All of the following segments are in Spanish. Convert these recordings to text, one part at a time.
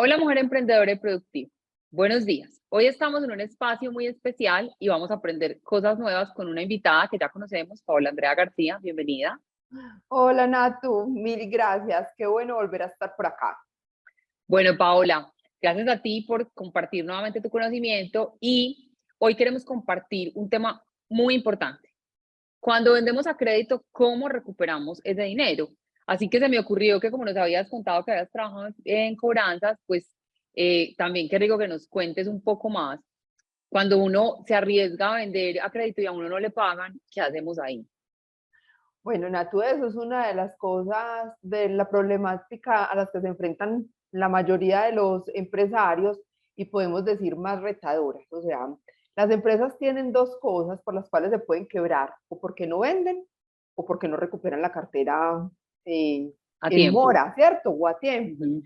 Hola, mujer emprendedora y productiva. Buenos días. Hoy estamos en un espacio muy especial y vamos a aprender cosas nuevas con una invitada que ya conocemos, Paola Andrea García. Bienvenida. Hola Natu, mil gracias. Qué bueno volver a estar por acá. Bueno, Paola, gracias a ti por compartir nuevamente tu conocimiento y hoy queremos compartir un tema muy importante. Cuando vendemos a crédito, ¿cómo recuperamos ese dinero? Así que se me ocurrió que como nos habías contado que habías trabajado en cobranzas, pues también qué rico que nos cuentes un poco más. Cuando uno se arriesga a vender a crédito y a uno no le pagan, ¿qué hacemos ahí? Bueno, Natu, eso es una de las cosas de la problemática a las que se enfrentan la mayoría de los empresarios y podemos decir más retadoras. O sea, las empresas tienen dos cosas por las cuales se pueden quebrar, o porque no venden o porque no recuperan la cartera eh, A en tiempo. mora, ¿cierto? O a tiempo. Ujú.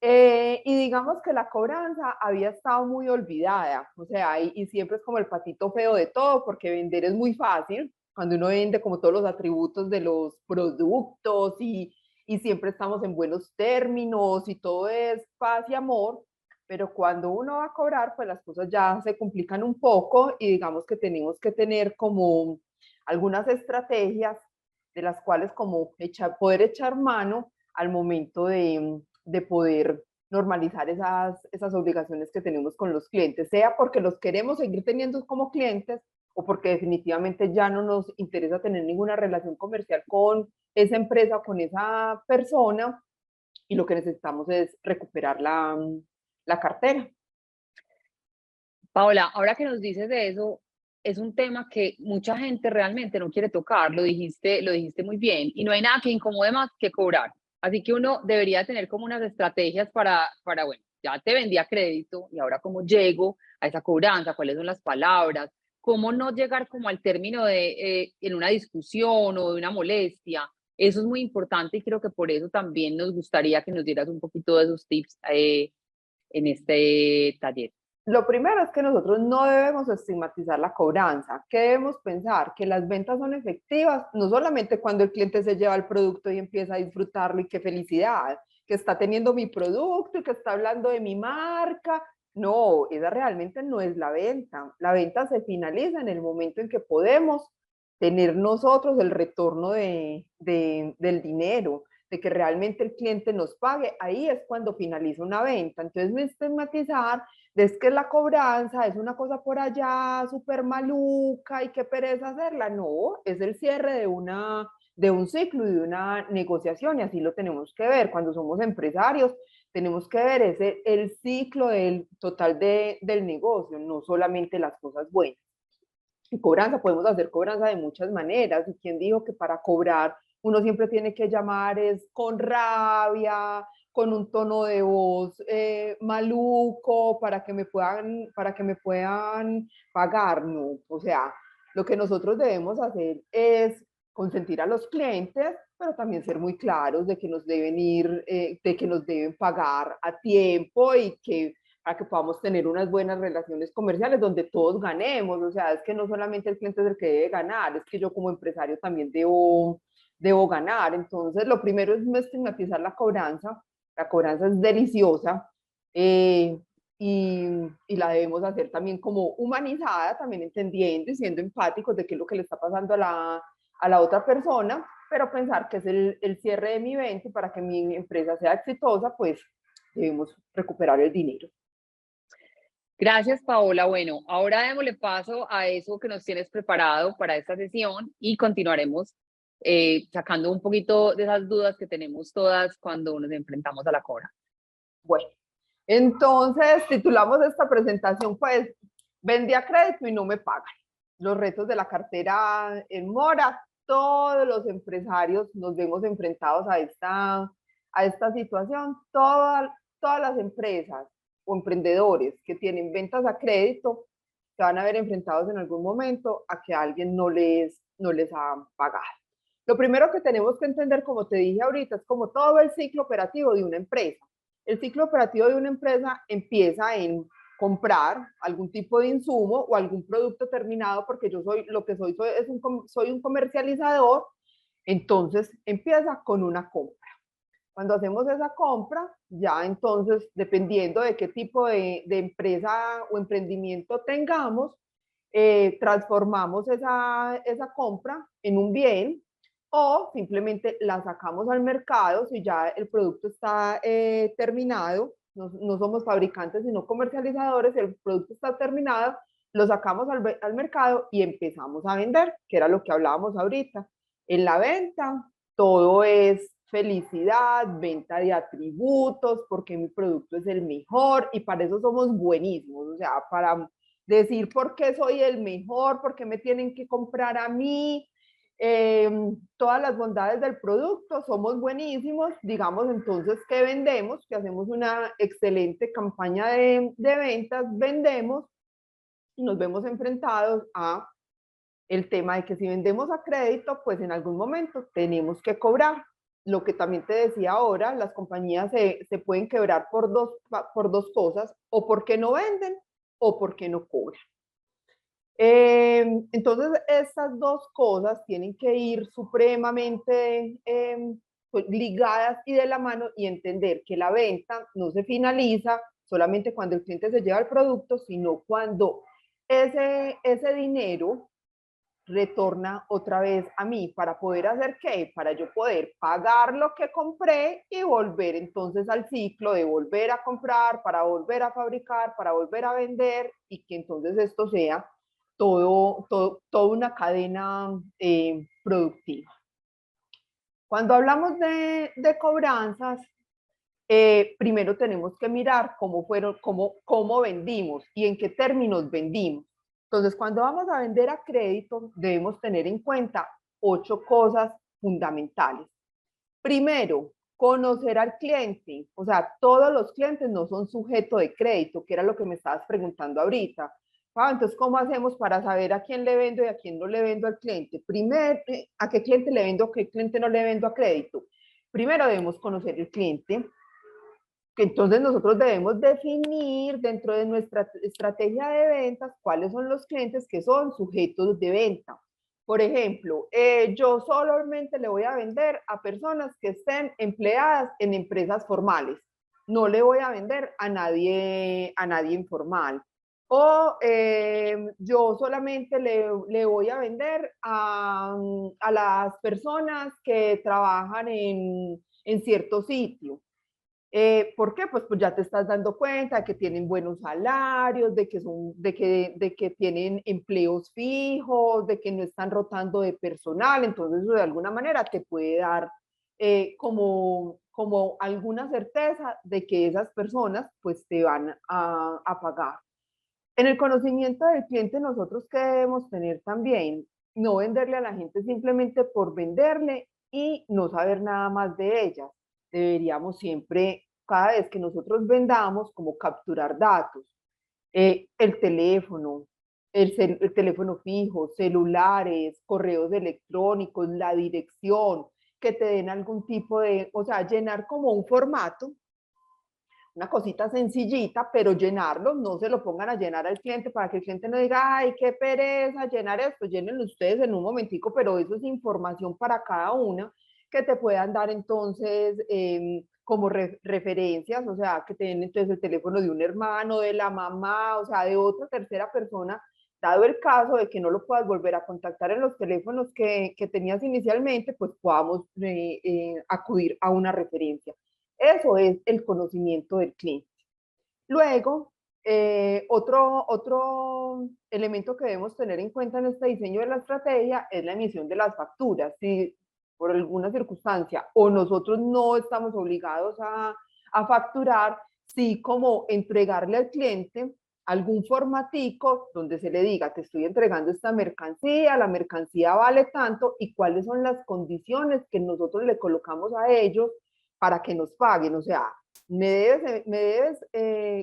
Y digamos que la cobranza había estado muy olvidada, o sea, y siempre es como el patito feo de todo, porque vender es muy fácil, cuando uno vende como todos los atributos de los productos y siempre estamos en buenos términos y todo es paz y amor, pero cuando uno va a cobrar, pues las cosas ya se complican un poco y digamos que tenemos que tener como algunas estrategias de las cuales como poder echar mano al momento de poder normalizar esas obligaciones que tenemos con los clientes, sea porque los queremos seguir teniendo como clientes o porque definitivamente ya no nos interesa tener ninguna relación comercial con esa empresa o con esa persona y lo que necesitamos es recuperar la cartera. Paola, ahora que nos dices de eso, es un tema que mucha gente realmente no quiere tocar, lo dijiste muy bien, y no hay nada que incomode más que cobrar. Así que uno debería tener como unas estrategias bueno, ya te vendí a crédito y ahora cómo llego a esa cobranza, cuáles son las palabras, cómo no llegar como al término de en una discusión o de una molestia. Eso es muy importante y creo que por eso también nos gustaría que nos dieras un poquito de esos tips en este taller. Lo primero es que nosotros no debemos estigmatizar la cobranza. ¿Qué debemos pensar? Que las ventas son efectivas, no solamente cuando el cliente se lleva el producto y empieza a disfrutarlo y qué felicidad, que está teniendo mi producto y que está hablando de mi marca. No, esa realmente no es la venta. La venta se finaliza en el momento en que podemos tener nosotros el retorno del dinero, de que realmente el cliente nos pague. Ahí es cuando finaliza una venta. Entonces, no estigmatizar es que la cobranza es una cosa por allá súper maluca y qué pereza hacerla. No, es el cierre de un ciclo y de una negociación y así lo tenemos que ver. Cuando somos empresarios, tenemos que ver el ciclo del total del negocio, no solamente las cosas buenas. Y cobranza, podemos hacer cobranza de muchas maneras. ¿Y quién dijo que para cobrar uno siempre tiene que llamar es con rabia, con un tono de voz maluco para que me puedan pagar? No, o sea, lo que nosotros debemos hacer es consentir a los clientes, pero también ser muy claros de que nos deben de que nos deben pagar a tiempo y que para que podamos tener unas buenas relaciones comerciales donde todos ganemos. O sea, es que no solamente el cliente es el que debe ganar, es que yo como empresario también debo ganar. Entonces, lo primero es no estigmatizar la cobranza. La cobranza es deliciosa eh, y la debemos hacer también como humanizada, también entendiendo y siendo empáticos de qué es lo que le está pasando a la otra persona, pero pensar que es el cierre de mi evento y para que mi empresa sea exitosa, pues debemos recuperar el dinero. Gracias, Paola. Bueno, ahora démosle paso a eso que nos tienes preparado para esta sesión y continuaremos sacando un poquito de esas dudas que tenemos todas cuando nos enfrentamos a la cobra. Bueno, entonces titulamos esta presentación, pues, vendí a crédito y no me pagan. Los retos de la cartera en mora, todos los empresarios nos vemos enfrentados a esta situación. Todas las empresas o emprendedores que tienen ventas a crédito se van a ver enfrentados en algún momento a que alguien no les ha pagado. Lo primero que tenemos que entender, como te dije ahorita, es como todo el ciclo operativo de una empresa. El ciclo operativo de una empresa empieza en comprar algún tipo de insumo o algún producto terminado, porque yo soy lo que soy un comercializador, entonces empieza con una compra. Cuando hacemos esa compra, ya entonces, dependiendo de qué tipo de empresa o emprendimiento tengamos, transformamos esa compra en un bien o simplemente la sacamos al mercado si ya el producto está terminado. No somos fabricantes, sino comercializadores, el producto está terminado, lo sacamos al mercado y empezamos a vender, que era lo que hablábamos ahorita. En la venta, todo es felicidad, venta de atributos, porque mi producto es el mejor y para eso somos buenísimos, o sea, para decir por qué soy el mejor, por qué me tienen que comprar a mí, todas las bondades del producto, somos buenísimos, digamos entonces que vendemos, que hacemos una excelente campaña de ventas, vendemos y nos vemos enfrentados a el tema de que si vendemos a crédito, pues en algún momento tenemos que cobrar. Lo que también te decía ahora, las compañías se pueden quebrar por dos cosas, o porque no venden o porque no cobran. Entonces, estas dos cosas tienen que ir supremamente pues, ligadas y de la mano y entender que la venta no se finaliza solamente cuando el cliente se lleva el producto, sino cuando ese dinero retorna otra vez a mí para poder hacer qué, para yo poder pagar lo que compré y volver entonces al ciclo de volver a comprar, para volver a fabricar, para volver a vender y que entonces esto sea toda una cadena productiva. Cuando hablamos de cobranzas, primero tenemos que mirar cómo vendimos y en qué términos vendimos. Entonces, cuando vamos a vender a crédito, debemos tener en cuenta 8 cosas fundamentales. Primero, conocer al cliente. O sea, todos los clientes no son sujeto de crédito, que era lo que me estabas preguntando ahorita. Entonces, ¿cómo hacemos para saber a quién le vendo y a quién no le vendo al cliente? Primero, ¿a qué cliente le vendo, a qué cliente no le vendo a crédito? Primero debemos conocer el cliente, que entonces nosotros debemos definir dentro de nuestra estrategia de ventas cuáles son los clientes que son sujetos de venta. Por ejemplo, yo solamente le voy a vender a personas que estén empleadas en empresas formales. No le voy a vender a nadie informal. O yo solamente le voy a vender a las personas que trabajan en cierto sitio. ¿Por qué? Pues ya te estás dando cuenta de que tienen buenos salarios, de que tienen empleos fijos, de que no están rotando de personal, entonces eso de alguna manera te puede dar como alguna certeza de que esas personas pues te van a pagar. En el conocimiento del cliente nosotros que debemos tener también, no venderle a la gente simplemente por venderle y no saber nada más de ella. Deberíamos siempre, cada vez que nosotros vendamos, como capturar datos. El teléfono, el teléfono fijo, celulares, correos electrónicos, la dirección, que te den algún tipo de, o sea, llenar como un formato, una cosita sencillita, pero llenarlo, no se lo pongan a llenar al cliente para que el cliente no diga, ay, qué pereza llenar esto, llénenlo ustedes en un momentico, pero eso es información para cada una que te puedan dar entonces como referencias, o sea, que te den entonces el teléfono de un hermano, de la mamá, o sea, de otra tercera persona, dado el caso de que no lo puedas volver a contactar en los teléfonos que tenías inicialmente, pues podamos acudir a una referencia. Eso es el conocimiento del cliente. Luego, otro elemento que debemos tener en cuenta en este diseño de la estrategia es la emisión de las facturas. Si por alguna circunstancia o nosotros no estamos obligados a facturar, sí como entregarle al cliente algún formatico donde se le diga, te estoy entregando esta mercancía, la mercancía vale tanto y cuáles son las condiciones que nosotros le colocamos a ellos para que nos paguen. O sea, me debes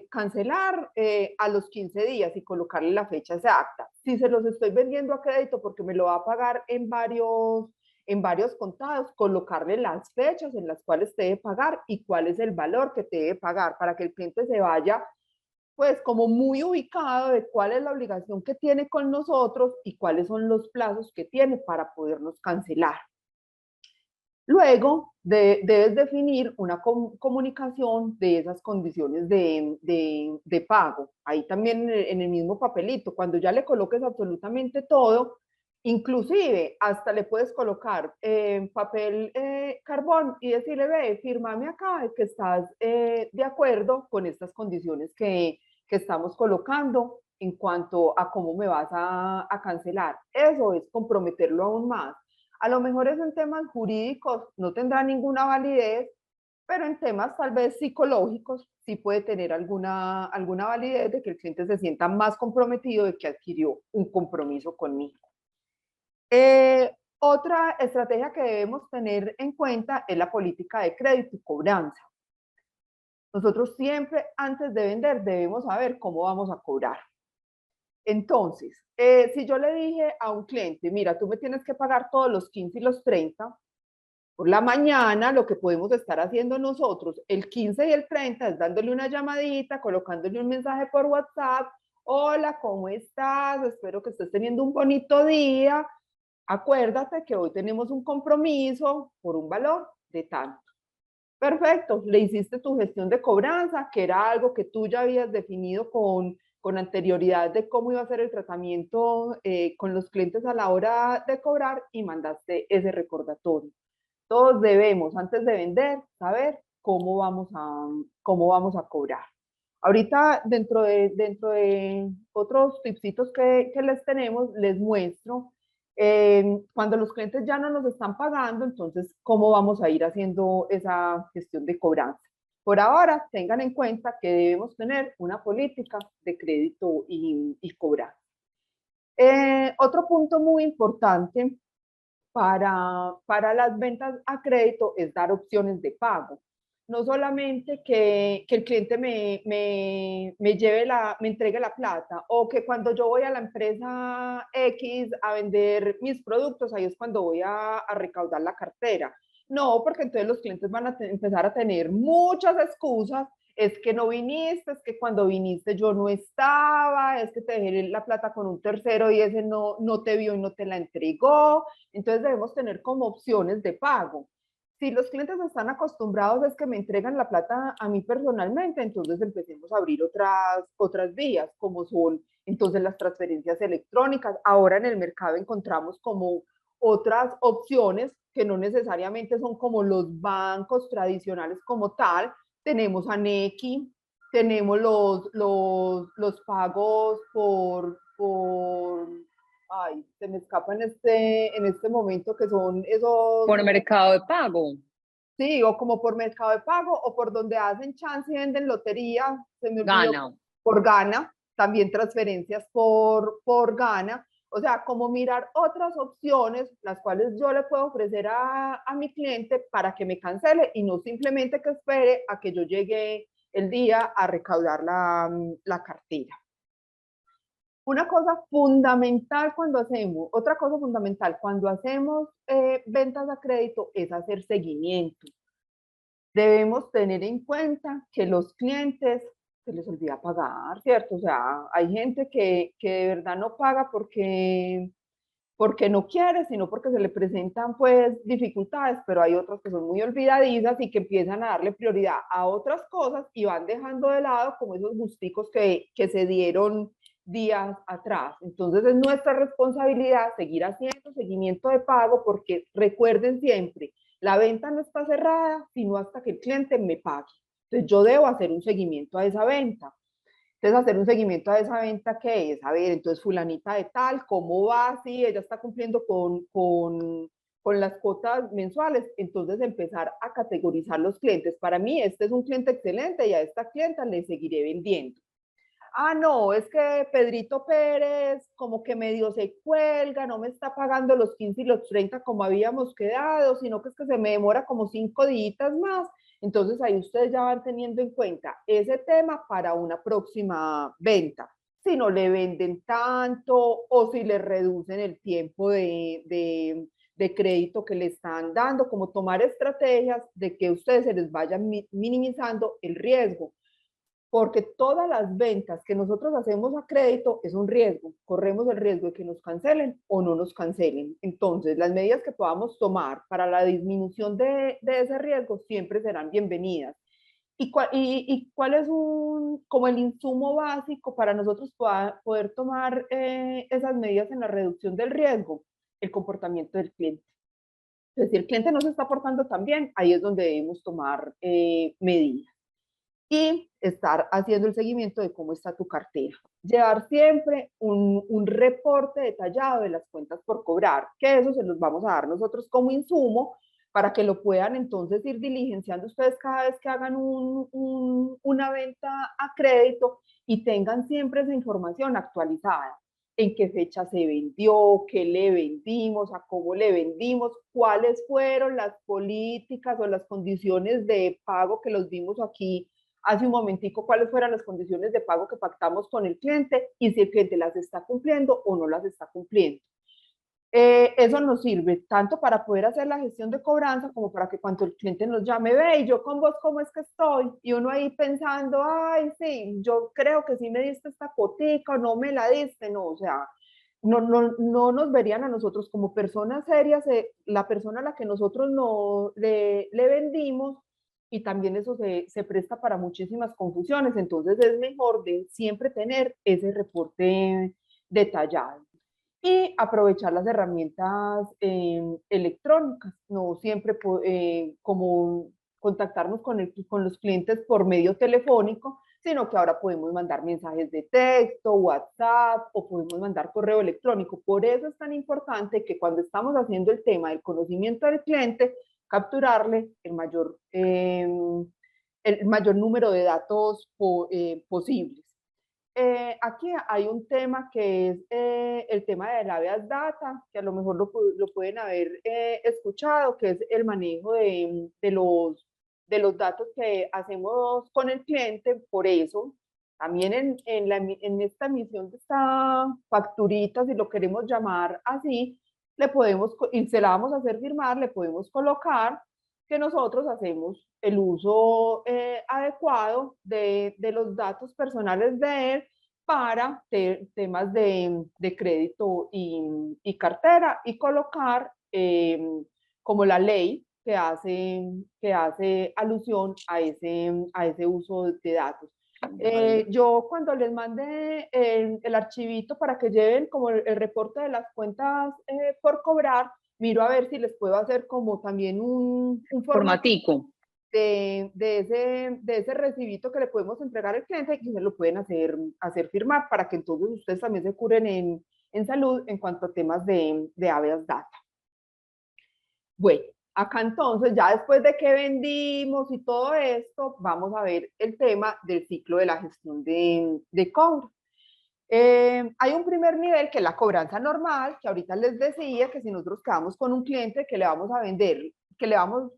cancelar a los 15 días y colocarle la fecha exacta. Si se los estoy vendiendo a crédito porque me lo va a pagar en varios contados, colocarle las fechas en las cuales te debe pagar y cuál es el valor que te debe pagar para que el cliente se vaya pues como muy ubicado de cuál es la obligación que tiene con nosotros y cuáles son los plazos que tiene para podernos cancelar. Luego debes definir una comunicación de esas condiciones de pago. Ahí también en el mismo papelito, cuando ya le coloques absolutamente todo, inclusive hasta le puedes colocar papel carbón y decirle, ve, fírmame acá que estás de acuerdo con estas condiciones que estamos colocando en cuanto a cómo me vas a cancelar. Eso es comprometerlo aún más. A lo mejor es en temas jurídicos, no tendrá ninguna validez, pero en temas tal vez psicológicos sí puede tener alguna validez de que el cliente se sienta más comprometido de que adquirió un compromiso conmigo. Otra estrategia que debemos tener en cuenta es la política de crédito y cobranza. Nosotros siempre antes de vender debemos saber cómo vamos a cobrar. Entonces, si yo le dije a un cliente, mira, tú me tienes que pagar todos los 15 y los 30, por la mañana lo que podemos estar haciendo nosotros, el 15 y el 30, es dándole una llamadita, colocándole un mensaje por WhatsApp, hola, ¿cómo estás? Espero que estés teniendo un bonito día. Acuérdate que hoy tenemos un compromiso por un valor de tanto. Perfecto, le hiciste tu gestión de cobranza, que era algo que tú ya habías definido con anterioridad de cómo iba a ser el tratamiento con los clientes a la hora de cobrar y mandaste ese recordatorio. Todos debemos, antes de vender, saber cómo vamos a cobrar. Ahorita, dentro de otros tipsitos que les tenemos, les muestro cuando los clientes ya no nos están pagando, entonces, ¿cómo vamos a ir haciendo esa gestión de cobranza? Por ahora, tengan en cuenta que debemos tener una política de crédito y cobranza. Otro punto muy importante para las ventas a crédito es dar opciones de pago. No solamente que el cliente me entregue la plata o que cuando yo voy a la empresa X a vender mis productos, ahí es cuando voy a recaudar la cartera. No, porque entonces los clientes van a empezar a tener muchas excusas. Es que no viniste, es que cuando viniste yo no estaba, es que te dejé la plata con un tercero y ese no te vio y no te la entregó. Entonces debemos tener como opciones de pago. Si los clientes están acostumbrados es que me entregan la plata a mí personalmente, entonces empecemos a abrir otras vías, como son entonces las transferencias electrónicas. Ahora en el mercado encontramos como otras opciones que no necesariamente son como los bancos tradicionales como tal. Tenemos a Nequi, tenemos los pagos ay, se me escapa en este momento que son esos, Por Mercado de Pago. sí, o como por Mercado de Pago o por donde hacen chance y venden lotería, se me olvidó, Gana. por Gana, también transferencias por Gana. O sea, como mirar otras opciones, las cuales yo le puedo ofrecer a mi cliente para que me cancele y no simplemente que espere a que yo llegue el día a recaudar la cartera. Una cosa fundamental cuando hacemos, otra cosa fundamental cuando hacemos ventas a crédito es hacer seguimiento. Debemos tener en cuenta que los clientes se les olvida pagar, ¿cierto? O sea, hay gente que de verdad no paga porque no quiere, sino porque se le presentan pues dificultades, pero hay otros que son muy olvidadizas y que empiezan a darle prioridad a otras cosas y van dejando de lado como esos gusticos que se dieron días atrás. Entonces es nuestra responsabilidad seguir haciendo seguimiento de pago porque recuerden siempre, la venta no está cerrada sino hasta que el cliente me pague. Entonces yo debo hacer un seguimiento a esa venta. Entonces, hacer un seguimiento a esa venta, ¿qué es? A ver, entonces, fulanita de tal, ¿cómo va? Sí, ella está cumpliendo con las cuotas mensuales. Entonces, empezar a categorizar los clientes. Para mí, este es un cliente excelente y a esta clienta le seguiré vendiendo. Ah, no, es que Pedrito Pérez como que medio se cuelga, no me está pagando los 15 y los 30 como habíamos quedado, sino que es que se me demora como 5 días más. Entonces ahí ustedes ya van teniendo en cuenta ese tema para una próxima venta. Si no le venden tanto o si le reducen el tiempo de crédito que le están dando, como tomar estrategias de que a ustedes se les vaya minimizando el riesgo. porque todas las ventas que nosotros hacemos a crédito es un riesgo. Corremos el riesgo de que nos cancelen o no nos cancelen. Entonces, las medidas que podamos tomar para la disminución de ese riesgo siempre serán bienvenidas. ¿Y cuál es como el insumo básico para nosotros poder tomar esas medidas en la reducción del riesgo? El comportamiento del cliente. Entonces, si el cliente no se está portando tan bien, ahí es donde debemos tomar medidas. Y estar haciendo el seguimiento de cómo está tu cartera. Llevar siempre un reporte detallado de las cuentas por cobrar, que eso se los vamos a dar nosotros como insumo para que lo puedan entonces ir diligenciando ustedes cada vez que hagan una venta a crédito y tengan siempre esa información actualizada. En qué fecha se vendió, qué le vendimos, a cómo le vendimos, cuáles fueron las políticas o las condiciones de pago que los vimos aquí hace un momentico, cuáles fueron las condiciones de pago que pactamos con el cliente y si el cliente las está cumpliendo o no las está cumpliendo. Eso nos sirve tanto para poder hacer la gestión de cobranza como para que cuando el cliente nos llame, ve, y yo con vos, ¿cómo es que estoy? Y uno ahí pensando, ay, sí, yo creo que sí me diste esta cotica o no me la diste, no, o sea, no nos verían a nosotros como personas serias, la persona a la que nosotros no, le vendimos, y también eso se presta para muchísimas confusiones, entonces es mejor de siempre tener ese reporte detallado y aprovechar las herramientas electrónicas, no siempre como contactarnos con los clientes por medio telefónico, sino que ahora podemos mandar mensajes de texto, WhatsApp o podemos mandar correo electrónico. Por eso es tan importante que cuando estamos haciendo el tema del conocimiento del cliente, capturarle el mayor número de datos posibles. Aquí hay un tema que es el tema de la habeas data, que a lo mejor lo pueden haber escuchado, que es el manejo de los datos que hacemos con el cliente. Por eso, también en esta emisión de esta facturita, si lo queremos llamar así, y se la vamos a hacer firmar, le podemos colocar que nosotros hacemos el uso adecuado de los datos personales de él para temas de crédito y cartera y colocar como la ley que hace alusión a ese uso de datos. Yo cuando les mande el archivito para que lleven como el reporte de las cuentas por cobrar, miro a ver si les puedo hacer como también un formatico de ese recibito que le podemos entregar al cliente y se lo pueden hacer firmar para que entonces ustedes también se curen en salud en cuanto a temas de habeas data. Bueno, acá entonces ya después de que vendimos y todo esto, vamos a ver el tema del ciclo de la gestión de cobro. Hay un primer nivel que es la cobranza normal, que ahorita les decía que si nosotros quedamos con un cliente que le vamos a vender, que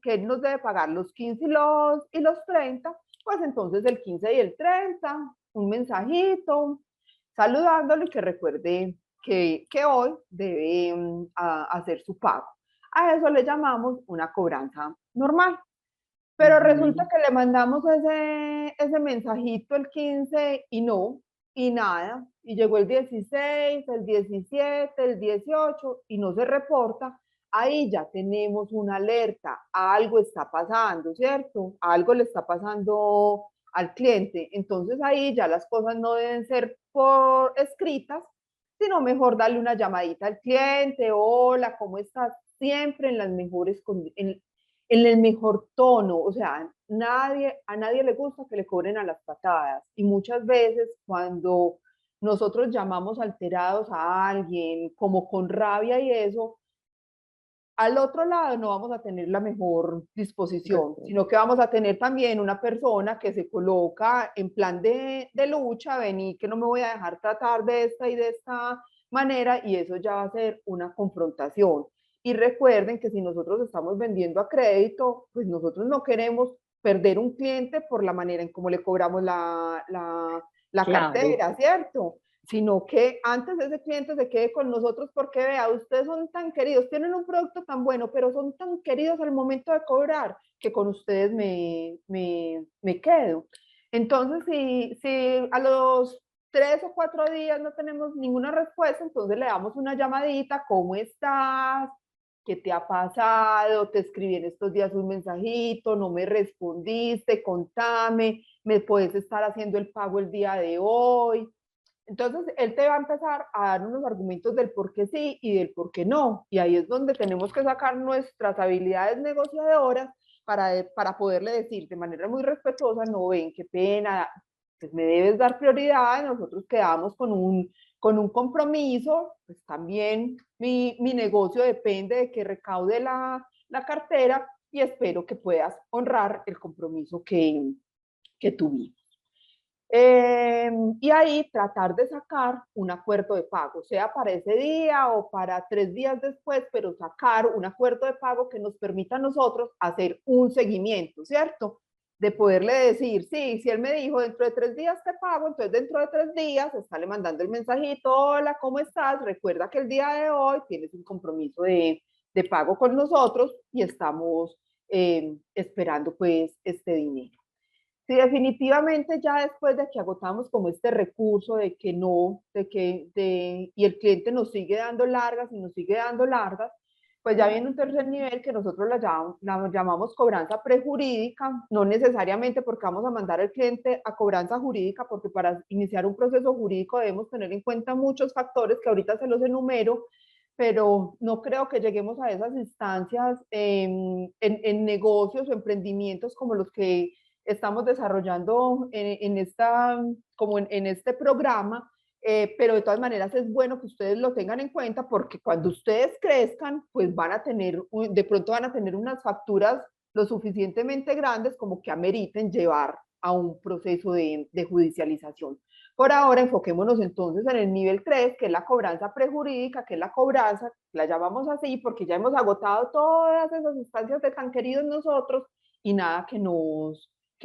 él nos debe pagar los 15 y los 30, pues entonces el 15 y el 30, un mensajito saludándolo y que recuerde que hoy debe hacer su pago. A eso le llamamos una cobranza normal. Pero resulta que le mandamos ese mensajito el 15 y nada, y llegó el 16, el 17, el 18 y no se reporta. Ahí ya tenemos una alerta, algo está pasando, ¿cierto? Algo le está pasando al cliente. Entonces ahí ya las cosas no deben ser por escritas, sino mejor darle una llamadita al cliente, hola, ¿cómo estás? Siempre en las mejores condiciones, en el mejor tono, o sea, a nadie le gusta que le cobren a las patadas y muchas veces cuando nosotros llamamos alterados a alguien como con rabia y eso, al otro lado no vamos a tener la mejor disposición, sino que vamos a tener también una persona que se coloca en plan de lucha, vení que no me voy a dejar tratar de esta y de esta manera y eso ya va a ser una confrontación. Y recuerden que si nosotros estamos vendiendo a crédito, pues nosotros no queremos perder un cliente por la manera en cómo le cobramos la claro. cartera, ¿cierto? Sino que antes ese cliente se quede con nosotros porque vea, ustedes son tan queridos, tienen un producto tan bueno, pero son tan queridos al momento de cobrar que con ustedes me quedo. Entonces, si a los 3 o 4 días no tenemos ninguna respuesta, entonces le damos una llamadita, ¿cómo estás? ¿Qué te ha pasado? Te escribí en estos días un mensajito, no me respondiste, contame, me puedes estar haciendo el pago el día de hoy. Entonces, él te va a empezar a dar unos argumentos del por qué sí y del por qué no. Y ahí es donde tenemos que sacar nuestras habilidades negociadoras para poderle decir de manera muy respetuosa, no ven, qué pena, pues me debes dar prioridad, nosotros quedamos con un compromiso, pues también mi negocio depende de que recaude la cartera y espero que puedas honrar el compromiso que tuvimos. Y ahí tratar de sacar un acuerdo de pago, sea para ese día o para 3 días después, pero sacar un acuerdo de pago que nos permita a nosotros hacer un seguimiento, ¿cierto? De poderle decir, sí, si él me dijo dentro de 3 días te pago, entonces dentro de 3 días está le mandando el mensajito, hola, ¿cómo estás? Recuerda que el día de hoy tienes un compromiso de pago con nosotros y estamos esperando pues este dinero. Si definitivamente ya después de que agotamos como este recurso de que no, y el cliente nos sigue dando largas y nos sigue dando largas, pues ya viene un tercer nivel que nosotros la llamamos cobranza prejurídica, no necesariamente porque vamos a mandar al cliente a cobranza jurídica, porque para iniciar un proceso jurídico debemos tener en cuenta muchos factores que ahorita se los enumero, pero no creo que lleguemos a esas instancias en negocios o emprendimientos como los que estamos desarrollando como en este programa, pero de todas maneras es bueno que ustedes lo tengan en cuenta porque cuando ustedes crezcan, pues de pronto van a tener unas facturas lo suficientemente grandes como que ameriten llevar a un proceso de judicialización. Por ahora, enfoquémonos entonces en el nivel 3, que es la cobranza prejurídica, que es la cobranza, la llamamos así porque ya hemos agotado todas esas instancias de tan queridos nosotros y nada que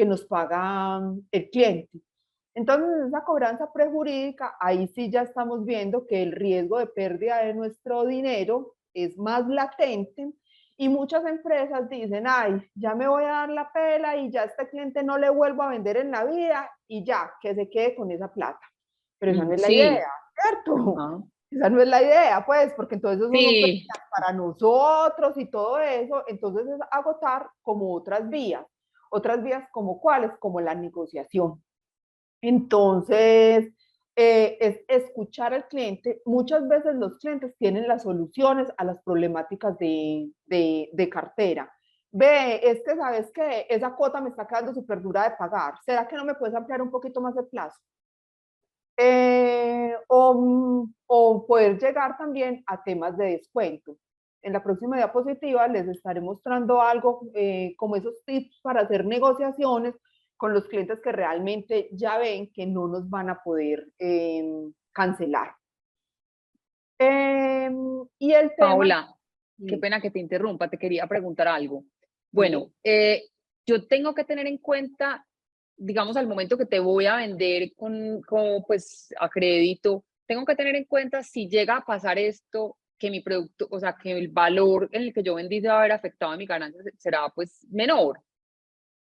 nos paga el cliente. Entonces, esa cobranza prejurídica, ahí sí ya estamos viendo que el riesgo de pérdida de nuestro dinero es más latente y muchas empresas dicen, ay, ya me voy a dar la pela y ya a este cliente no le vuelvo a vender en la vida y ya, que se quede con esa plata. Pero esa no es la Sí. idea, ¿cierto? Ajá. Esa no es la idea, pues, porque entonces eso son Sí. pérdidas para nosotros y todo eso, entonces es agotar como otras vías como cuáles, como la negociación. Entonces, es escuchar al cliente. Muchas veces los clientes tienen las soluciones a las problemáticas de cartera. Ve, es que sabes que esa cuota me está quedando súper dura de pagar. ¿Será que no me puedes ampliar un poquito más el plazo? O poder llegar también a temas de descuento. En la próxima diapositiva les estaré mostrando algo como esos tips para hacer negociaciones con los clientes que realmente ya ven que no nos van a poder cancelar. Y el tema... Paola, qué pena que te interrumpa, te quería preguntar algo. Sí. Bueno, yo tengo que tener en cuenta, digamos, al momento que te voy a vender pues a crédito, tengo que tener en cuenta si llega a pasar esto, que mi producto, o sea, que el valor en el que yo vendí se va a ver afectado en mi ganancia será pues menor,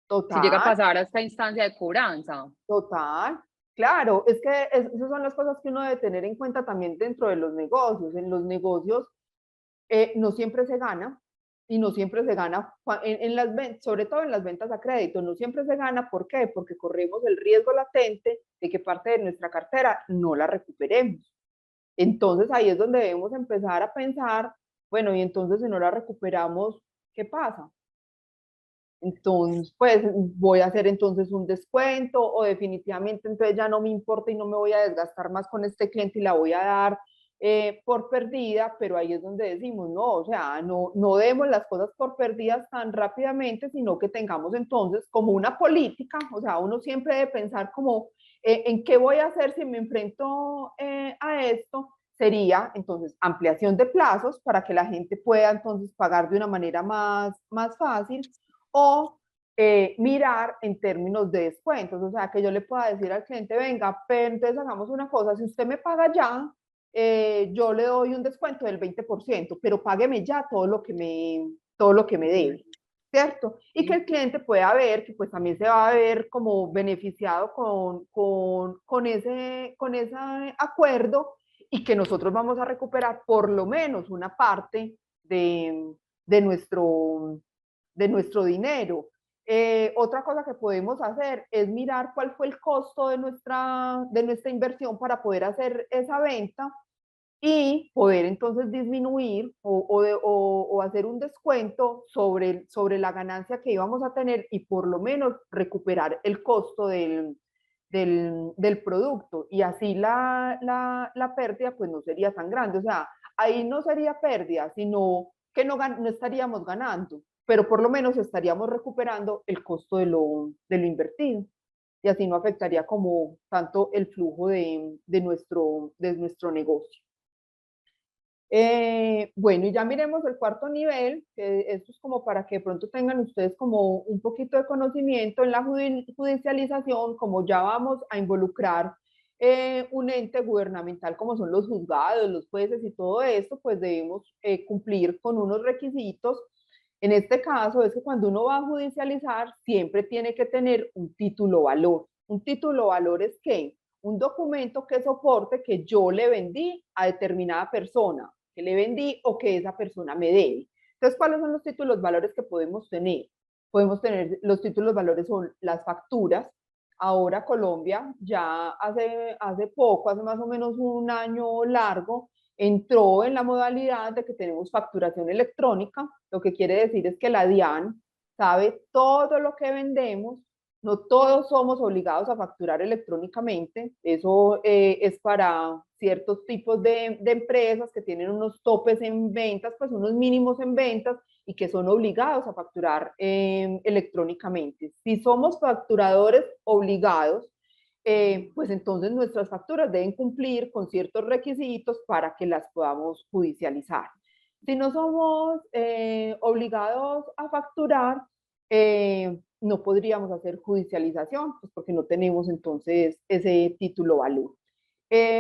si llega a Total, pasar a esta instancia de cobranza. total. Claro, es que esas son las cosas que uno debe tener en cuenta también dentro de los negocios. En los negocios no siempre se gana y no siempre se gana, sobre todo en las ventas a crédito, no siempre se gana. ¿Por qué? Porque corremos el riesgo latente de que parte de nuestra cartera no la recuperemos. Entonces ahí es donde debemos empezar a pensar, bueno, y entonces si no la recuperamos, ¿qué pasa? Entonces, pues voy a hacer entonces un descuento o definitivamente entonces ya no me importa y no me voy a desgastar más con este cliente y la voy a dar por perdida, pero ahí es donde decimos, no, o sea, no demos las cosas por perdidas tan rápidamente, sino que tengamos entonces como una política, o sea, uno siempre debe pensar como en qué voy a hacer si me enfrento a esto, sería entonces ampliación de plazos para que la gente pueda entonces pagar de una manera más fácil o mirar en términos de descuentos, o sea, que yo le pueda decir al cliente, venga, pero entonces hagamos una cosa, si usted me paga ya, yo le doy un descuento del 20%, pero págueme ya todo lo que me debe, ¿cierto? Y que el cliente pueda ver que pues también se va a ver como beneficiado con ese acuerdo y que nosotros vamos a recuperar por lo menos una parte de nuestro, de nuestro dinero. Otra cosa que podemos hacer es mirar cuál fue el costo de nuestra inversión para poder hacer esa venta y poder entonces disminuir o hacer un descuento sobre la ganancia que íbamos a tener y por lo menos recuperar el costo del producto. Y así la pérdida pues no sería tan grande. O sea, ahí no sería pérdida, sino que no estaríamos ganando, pero por lo menos estaríamos recuperando el costo de lo invertido. Y así no afectaría como tanto el flujo de nuestro negocio. Bueno, y ya miremos el cuarto nivel, que esto es como para que de pronto tengan ustedes como un poquito de conocimiento en la judicialización, como ya vamos a involucrar un ente gubernamental como son los juzgados, los jueces y todo esto, pues debemos cumplir con unos requisitos. En este caso es que cuando uno va a judicializar siempre tiene que tener un título valor. Un título valor es ¿qué? Un documento que soporte que yo le vendí a determinada persona, que le vendí o que esa persona me debe. Entonces, ¿cuáles son los títulos valores que podemos tener? Podemos tener, los títulos valores son las facturas. Ahora Colombia ya hace poco, hace más o menos un año largo, entró en la modalidad de que tenemos facturación electrónica, lo que quiere decir es que la DIAN sabe todo lo que vendemos. No todos somos obligados a facturar electrónicamente, eso es para ciertos tipos de empresas que tienen unos topes en ventas, pues unos mínimos en ventas y que son obligados a facturar electrónicamente. Si somos facturadores obligados, pues entonces nuestras facturas deben cumplir con ciertos requisitos para que las podamos judicializar. Si no somos obligados a facturar, no podríamos hacer judicialización, pues porque no tenemos entonces ese título valor.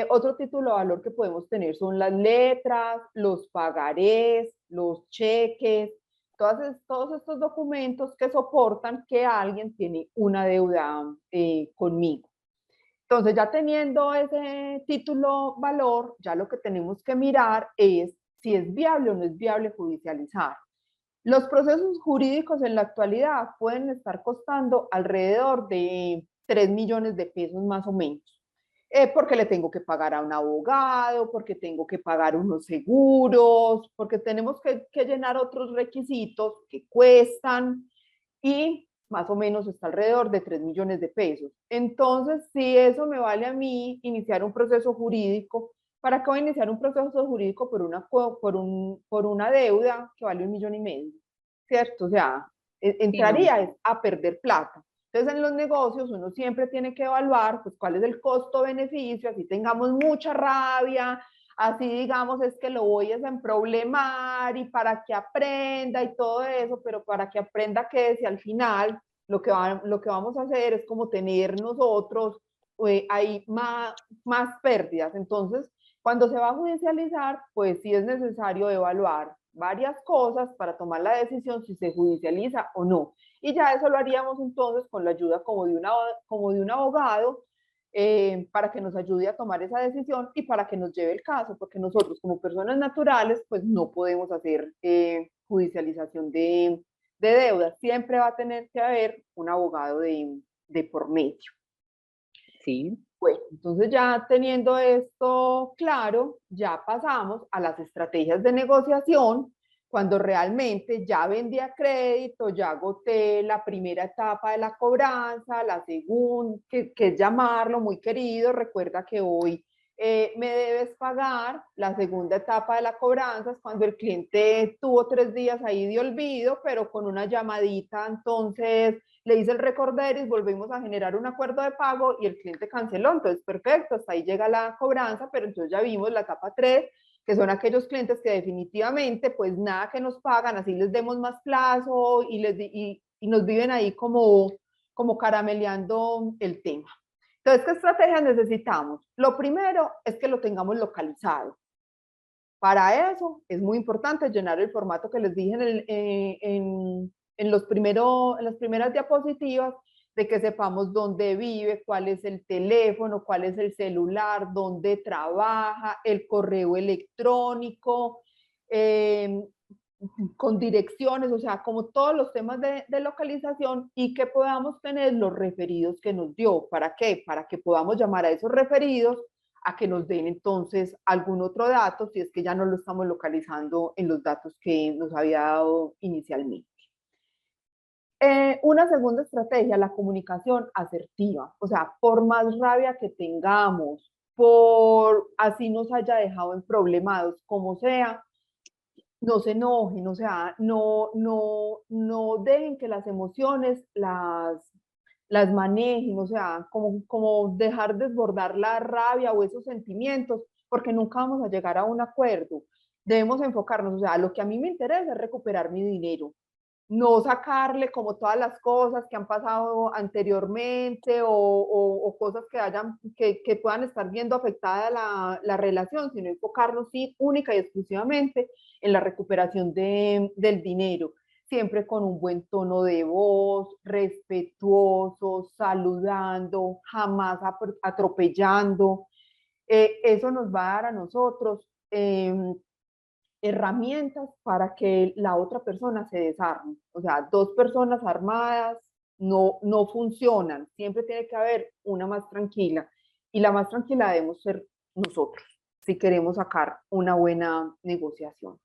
Otro título valor que podemos tener son las letras, los pagarés, los cheques, todos estos documentos que soportan que alguien tiene una deuda conmigo. Entonces, ya teniendo ese título valor, ya lo que tenemos que mirar es si es viable o no es viable judicializar. Los procesos jurídicos en la actualidad pueden estar costando alrededor de 3 millones de pesos más o menos, porque le tengo que pagar a un abogado, porque tengo que pagar unos seguros, porque tenemos que llenar otros requisitos que cuestan y más o menos está alrededor de 3 millones de pesos. Entonces, si eso me vale a mí iniciar un proceso jurídico, ¿para qué voy a iniciar un proceso jurídico por una deuda que vale 1,5 millones? ¿Cierto? O sea, Sí, no. entraría a perder plata. Entonces, en los negocios uno siempre tiene que evaluar pues, cuál es el costo-beneficio, así tengamos mucha rabia, así digamos es que lo voy a problemar y para que aprenda y todo eso, pero para que aprenda que si al final lo que vamos a hacer es como tener nosotros ahí más pérdidas. Entonces, cuando se va a judicializar, pues sí es necesario evaluar varias cosas para tomar la decisión si se judicializa o no. Y ya eso lo haríamos entonces con la ayuda como de un abogado para que nos ayude a tomar esa decisión y para que nos lleve el caso, porque nosotros como personas naturales pues no podemos hacer judicialización de deudas. Siempre va a tener que haber un abogado de por medio. Sí. Bueno, entonces ya teniendo esto claro, ya pasamos a las estrategias de negociación, cuando realmente ya vendí a crédito, ya agoté la primera etapa de la cobranza, la segunda, que es llamarlo muy querido, recuerda que hoy me debes pagar. La segunda etapa de la cobranza es cuando el cliente tuvo 3 días ahí de olvido, pero con una llamadita, entonces le hice el recorderis, volvimos a generar un acuerdo de pago y el cliente canceló. Entonces, perfecto, hasta ahí llega la cobranza, pero entonces ya vimos la etapa 3, que son aquellos clientes que definitivamente, pues nada que nos pagan, así les demos más plazo y nos viven ahí como carameleando el tema. Entonces, ¿qué estrategias necesitamos? Lo primero es que lo tengamos localizado. Para eso es muy importante llenar el formato que les dije en las primeras diapositivas, de que sepamos dónde vive, cuál es el teléfono, cuál es el celular, dónde trabaja, el correo electrónico, con direcciones, o sea, como todos los temas de localización, y que podamos tener los referidos que nos dio. ¿Para qué? Para que podamos llamar a esos referidos a que nos den entonces algún otro dato, si es que ya no lo estamos localizando en los datos que nos había dado inicialmente. Una segunda estrategia, la comunicación asertiva. O sea, por más rabia que tengamos, por así nos haya dejado en problemados, como sea, no se enojen, o sea, no dejen que las emociones las manejen, o sea, como dejar desbordar la rabia o esos sentimientos, porque nunca vamos a llegar a un acuerdo. Debemos enfocarnos, o sea, lo que a mí me interesa es recuperar mi dinero, no sacarle como todas las cosas que han pasado anteriormente o cosas que puedan estar viendo afectada la relación, sino enfocarnos sí, única y exclusivamente en la recuperación del dinero, siempre con un buen tono de voz, respetuoso, saludando, jamás atropellando. Eso nos va a dar a nosotros herramientas para que la otra persona se desarme. O sea, dos personas armadas no funcionan, siempre tiene que haber una más tranquila, y la más tranquila debemos ser nosotros, si queremos sacar una buena negociación.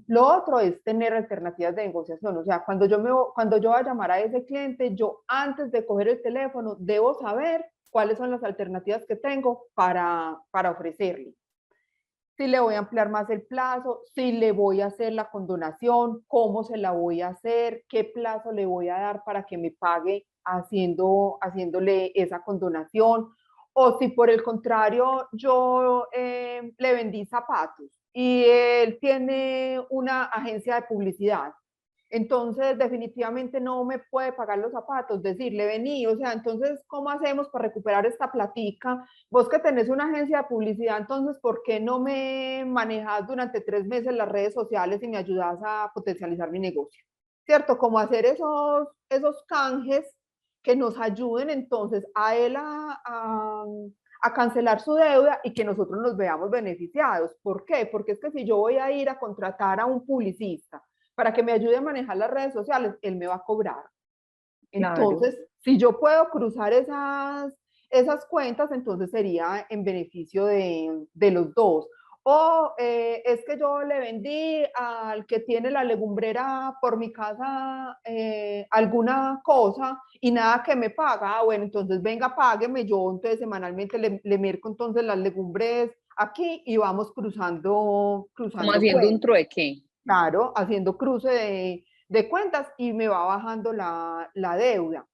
Lo otro es tener alternativas de negociación. O sea, cuando yo voy a llamar a ese cliente, yo antes de coger el teléfono debo saber cuáles son las alternativas que tengo para ofrecerle. Si le voy a ampliar más el plazo, si le voy a hacer la condonación, cómo se la voy a hacer, qué plazo le voy a dar para que me pague haciéndole esa condonación, o si por el contrario yo le vendí zapatos y él tiene una agencia de publicidad, entonces definitivamente no me puede pagar los zapatos, decirle, vení, o sea, entonces, ¿cómo hacemos para recuperar esta platica? Vos que tenés una agencia de publicidad, entonces, ¿por qué no me manejas durante 3 meses las redes sociales y me ayudas a potencializar mi negocio? ¿Cierto? Como hacer esos canjes que nos ayuden entonces a él a cancelar su deuda y que nosotros nos veamos beneficiados. ¿Por qué? Porque es que si yo voy a ir a contratar a un publicista para que me ayude a manejar las redes sociales, él me va a cobrar. Claro. Entonces, si yo puedo cruzar esas cuentas, entonces sería en beneficio de los dos. O es que yo le vendí al que tiene la legumbrera por mi casa alguna cosa y nada que me paga. Bueno, entonces venga, págueme. Yo entonces semanalmente le merco entonces las legumbres aquí y vamos cruzando Como haciendo un cuentas. trueque. Claro, haciendo cruce de cuentas y me va bajando la deuda.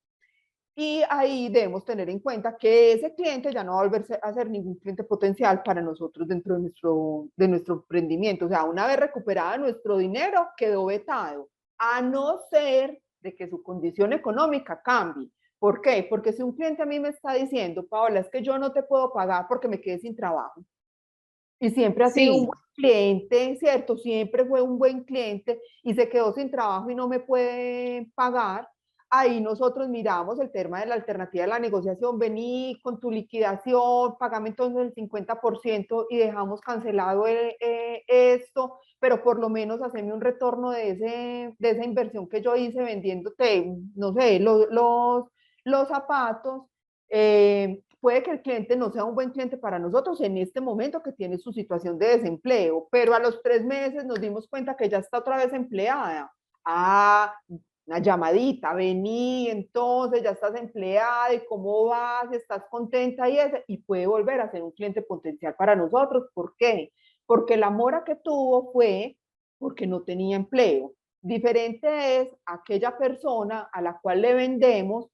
Y ahí debemos tener en cuenta que ese cliente ya no va a volverse a ser ningún cliente potencial para nosotros dentro de nuestro emprendimiento. O sea, una vez recuperado nuestro dinero, quedó vetado, a no ser de que su condición económica cambie. ¿Por qué? Porque si un cliente a mí me está diciendo, Paola, es que yo no te puedo pagar porque me quedé sin trabajo, y siempre ha sido un Sí, buen cliente, ¿cierto? Siempre fue un buen cliente y se quedó sin trabajo y no me puede pagar. Ahí nosotros miramos el tema de la alternativa de la negociación, vení con tu liquidación, pagame entonces el 50% y dejamos cancelado esto, pero por lo menos haceme un retorno de esa inversión que yo hice vendiéndote, no sé, los zapatos. Puede que el cliente no sea un buen cliente para nosotros en este momento que tiene su situación de desempleo, pero a los 3 meses nos dimos cuenta que ya está otra vez empleada. Ah, una llamadita, vení, entonces ya estás empleada y cómo vas, estás contenta y puede volver a ser un cliente potencial para nosotros. ¿Por qué? Porque la mora que tuvo fue porque no tenía empleo. Diferente es aquella persona a la cual le vendemos,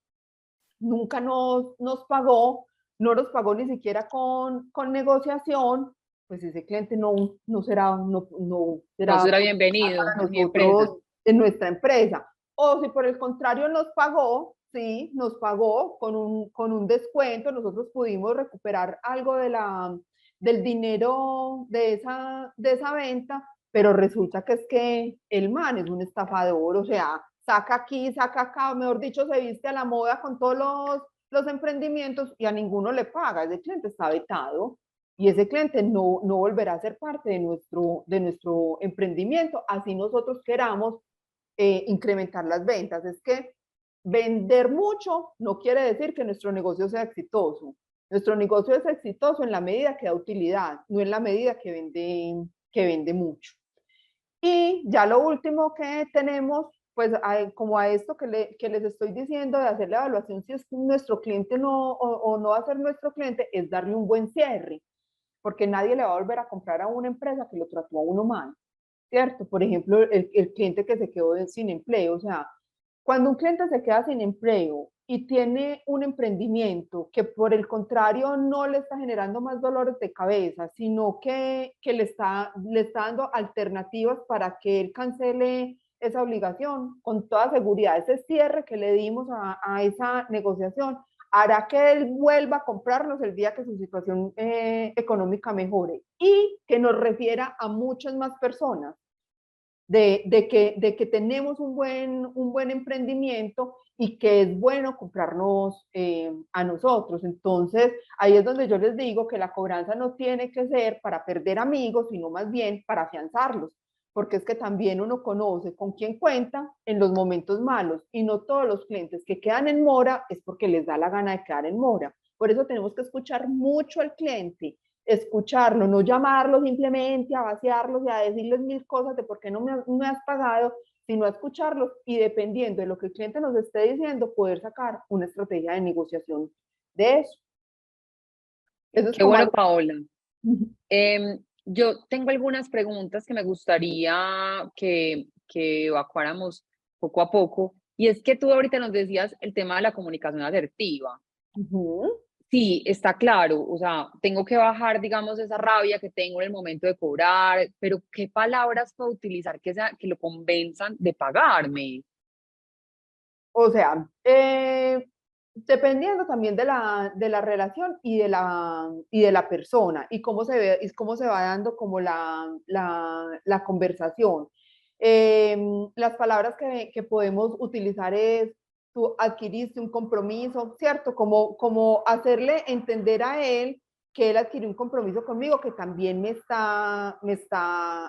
nunca nos pagó, no nos pagó ni siquiera con negociación, pues ese cliente no será, no no será será para bienvenido en mi empresa. nosotros en nuestra empresa. O si por el contrario nos pagó, sí, nos pagó con un descuento, nosotros pudimos recuperar algo del dinero de esa venta, pero resulta que es que el man es un estafador, o sea, saca aquí, saca acá, mejor dicho, se viste a la moda con todos los emprendimientos y a ninguno le paga, ese cliente está vetado y ese cliente no volverá a ser parte de nuestro emprendimiento, así nosotros queramos incrementar las ventas. Es que vender mucho no quiere decir que nuestro negocio sea exitoso. Nuestro negocio es exitoso en la medida que da utilidad, no en la medida que vende mucho. Y ya lo último que tenemos, pues como a esto que les estoy diciendo de hacer la evaluación si es nuestro cliente o no va a ser nuestro cliente, es darle un buen cierre, porque nadie le va a volver a comprar a una empresa que lo trató a uno mal, ¿cierto? Por ejemplo, el cliente que se quedó sin empleo, o sea, cuando un cliente se queda sin empleo y tiene un emprendimiento que por el contrario no le está generando más dolores de cabeza, sino que le está dando alternativas para que él cancele esa obligación, con toda seguridad, ese cierre que le dimos a esa negociación hará que él vuelva a comprarnos el día que su situación económica mejore y que nos refiera a muchas más personas de que tenemos un buen emprendimiento y que es bueno comprarnos a nosotros. Entonces, ahí es donde yo les digo que la cobranza no tiene que ser para perder amigos, sino más bien para afianzarlos, porque es que también uno conoce con quién cuenta en los momentos malos y no todos los clientes que quedan en mora es porque les da la gana de quedar en mora. Por eso tenemos que escuchar mucho al cliente, escucharlo, no llamarlo simplemente a vaciarlos y a decirles mil cosas de por qué no me has pagado, sino a escucharlos y dependiendo de lo que el cliente nos esté diciendo, poder sacar una estrategia de negociación de eso. Eso es Qué como bueno, algo. Paola. Yo tengo algunas preguntas que me gustaría que evacuáramos poco a poco. Y es que tú ahorita nos decías el tema de la comunicación asertiva. Sí, está claro, o sea, tengo que bajar, digamos, esa rabia que tengo en el momento de cobrar, pero ¿qué palabras puedo utilizar que lo convenzan de pagarme? O sea, dependiendo también de la relación y de la persona y cómo se ve, y cómo se va dando como la conversación. Las palabras que podemos utilizar es, tú adquiriste un compromiso, ¿cierto? Como hacerle entender a él que él adquirió un compromiso conmigo que también me está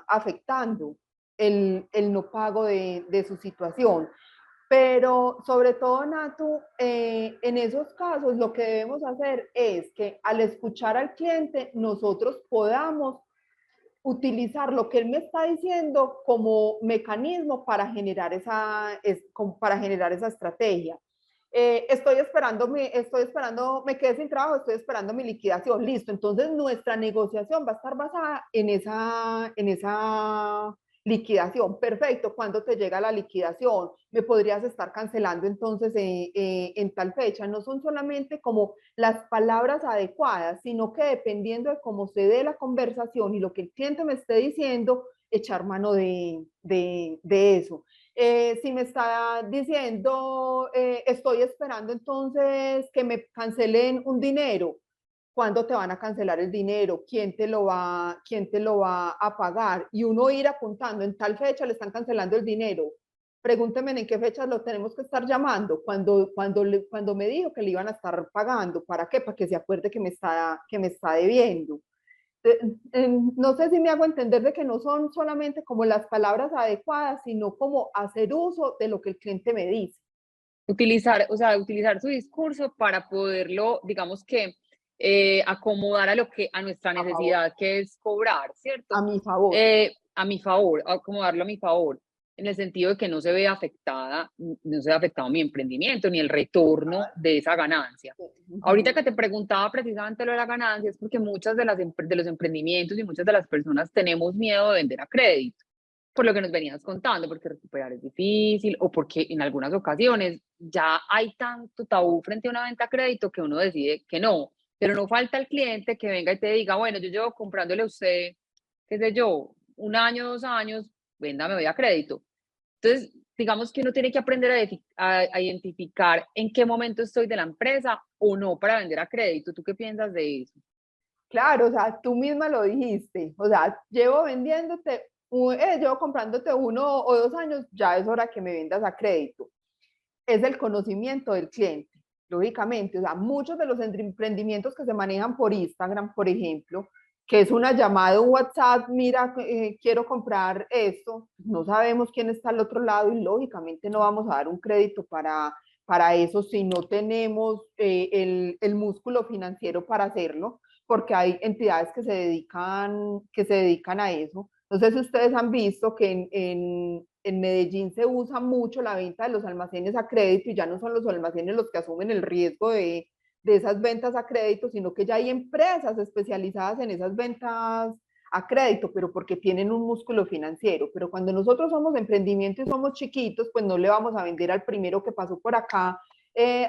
afectando el no pago de su situación. Pero sobre todo, Natu, en esos casos lo que debemos hacer es que al escuchar al cliente nosotros podamos utilizar lo que él me está diciendo como mecanismo para generar para generar esa estrategia. Estoy esperando, me quedé sin trabajo, estoy esperando mi liquidación, listo. Entonces nuestra negociación va a estar basada en esa liquidación. Perfecto, ¿cuándo te llega la liquidación? ¿Me podrías estar cancelando entonces en tal fecha? No son solamente como las palabras adecuadas, sino que dependiendo de cómo se dé la conversación y lo que el cliente me esté diciendo, echar mano de eso. Si me está diciendo, estoy esperando entonces que me cancelen un dinero, ¿cuándo te van a cancelar el dinero? Quién te lo va a pagar? Y uno ir apuntando, en tal fecha le están cancelando el dinero. Pregúnteme en qué fechas lo tenemos que estar llamando, cuando me dijo que le iban a estar pagando. ¿Para qué? Para que se acuerde que me está debiendo. No sé si me hago entender de que no son solamente como las palabras adecuadas, sino como hacer uso de lo que el cliente me dice. Utilizar, o sea, utilizar su discurso para poderlo, digamos que, acomodar a nuestra A favor, necesidad, que es cobrar, a ¿cierto? mi favor. A mi favor, acomodarlo a mi favor, en el sentido de que no se vea afectada, no se vea afectado mi emprendimiento ni el retorno de esa ganancia. Ahorita que te preguntaba precisamente lo de la ganancia, es porque muchas de los emprendimientos y muchas de las personas tenemos miedo de vender a crédito por lo que nos venías contando, porque recuperar es difícil o porque en algunas ocasiones ya hay tanto tabú frente a una venta a crédito que uno decide que no, pero no falta el cliente que venga y te diga, bueno, yo llevo comprándole a usted, qué sé yo, un año, 2 años, venda, me voy a crédito. Entonces, digamos que uno tiene que aprender a identificar en qué momento estoy de la empresa o no para vender a crédito. ¿Tú qué piensas de eso? Claro, o sea, tú misma lo dijiste, o sea, llevo vendiéndote llevo comprándote 1 o 2 años, ya es hora que me vendas a crédito. Es el conocimiento del cliente, lógicamente. O sea, muchos de los emprendimientos que se manejan por Instagram, por ejemplo, que es una llamada, un WhatsApp, mira, quiero comprar esto, no sabemos quién está al otro lado y lógicamente no vamos a dar un crédito para eso si no tenemos el músculo financiero para hacerlo, porque hay entidades que se dedican a eso. No sé si ustedes han visto que en Medellín se usa mucho la venta de los almacenes a crédito y ya no son los almacenes los que asumen el riesgo de esas ventas a crédito, sino que ya hay empresas especializadas en esas ventas a crédito, pero porque tienen un músculo financiero. Pero cuando nosotros somos emprendimiento y somos chiquitos, pues no le vamos a vender al primero que pasó por acá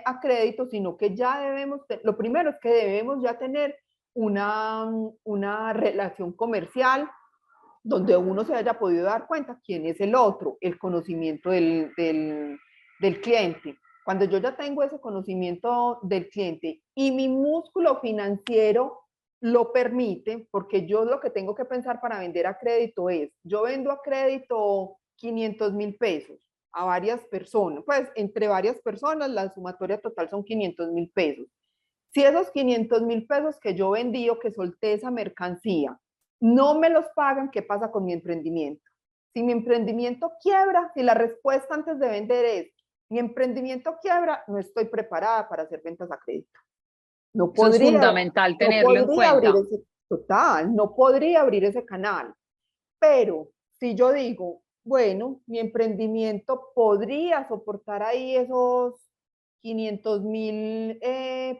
a crédito, sino que ya debemos, lo primero es que debemos ya tener una relación comercial donde uno se haya podido dar cuenta quién es el otro, el conocimiento del cliente. Cuando yo ya tengo ese conocimiento del cliente y mi músculo financiero lo permite, porque yo lo que tengo que pensar para vender a crédito es, yo vendo a crédito 500.000 pesos a varias personas, pues entre varias personas la sumatoria total son 500.000 pesos. Si esos 500.000 pesos que yo vendí o que solté esa mercancía no me los pagan, ¿qué pasa con mi emprendimiento? Si mi emprendimiento quiebra, si la respuesta antes de vender es mi emprendimiento quiebra, no estoy preparada para hacer ventas a crédito. No Eso es podría, fundamental no tenerlo en podría abrir cuenta. ese, total, no podría abrir ese canal. Pero si yo digo, bueno, mi emprendimiento podría soportar ahí esos 500.000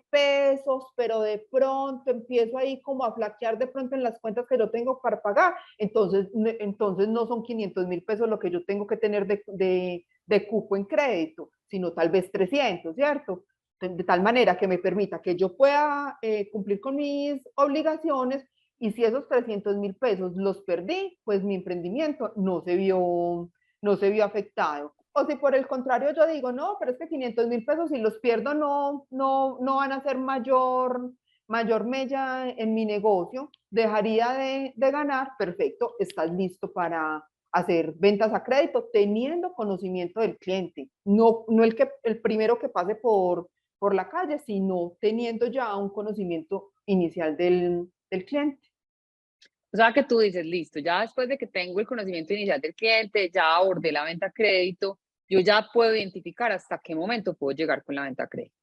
pesos, pero de pronto empiezo ahí como a flaquear de pronto en las cuentas que yo tengo para pagar, entonces no son 500.000 pesos lo que yo tengo que tener de cupo en crédito, sino tal vez 300, ¿cierto? De tal manera que me permita que yo pueda cumplir con mis obligaciones y si esos 300.000 pesos los perdí, pues mi emprendimiento no se vio afectado. O si por el contrario yo digo, no, pero es que 500.000 pesos si los pierdo no van a ser mayor mella en mi negocio, dejaría de ganar, perfecto, estás listo para hacer ventas a crédito teniendo conocimiento del cliente, no el primero que pase por la calle, sino teniendo ya un conocimiento inicial del cliente. O sea que tú dices, listo, ya después de que tengo el conocimiento inicial del cliente, ya abordé la venta a crédito, yo ya puedo identificar hasta qué momento puedo llegar con la venta a crédito.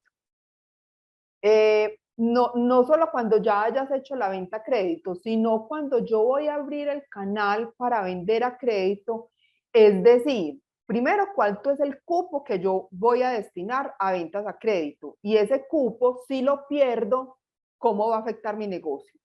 No solo cuando ya hayas hecho la venta a crédito, sino cuando yo voy a abrir el canal para vender a crédito, es decir, primero, cuánto es el cupo que yo voy a destinar a ventas a crédito y ese cupo, si lo pierdo, ¿cómo va a afectar mi negocio?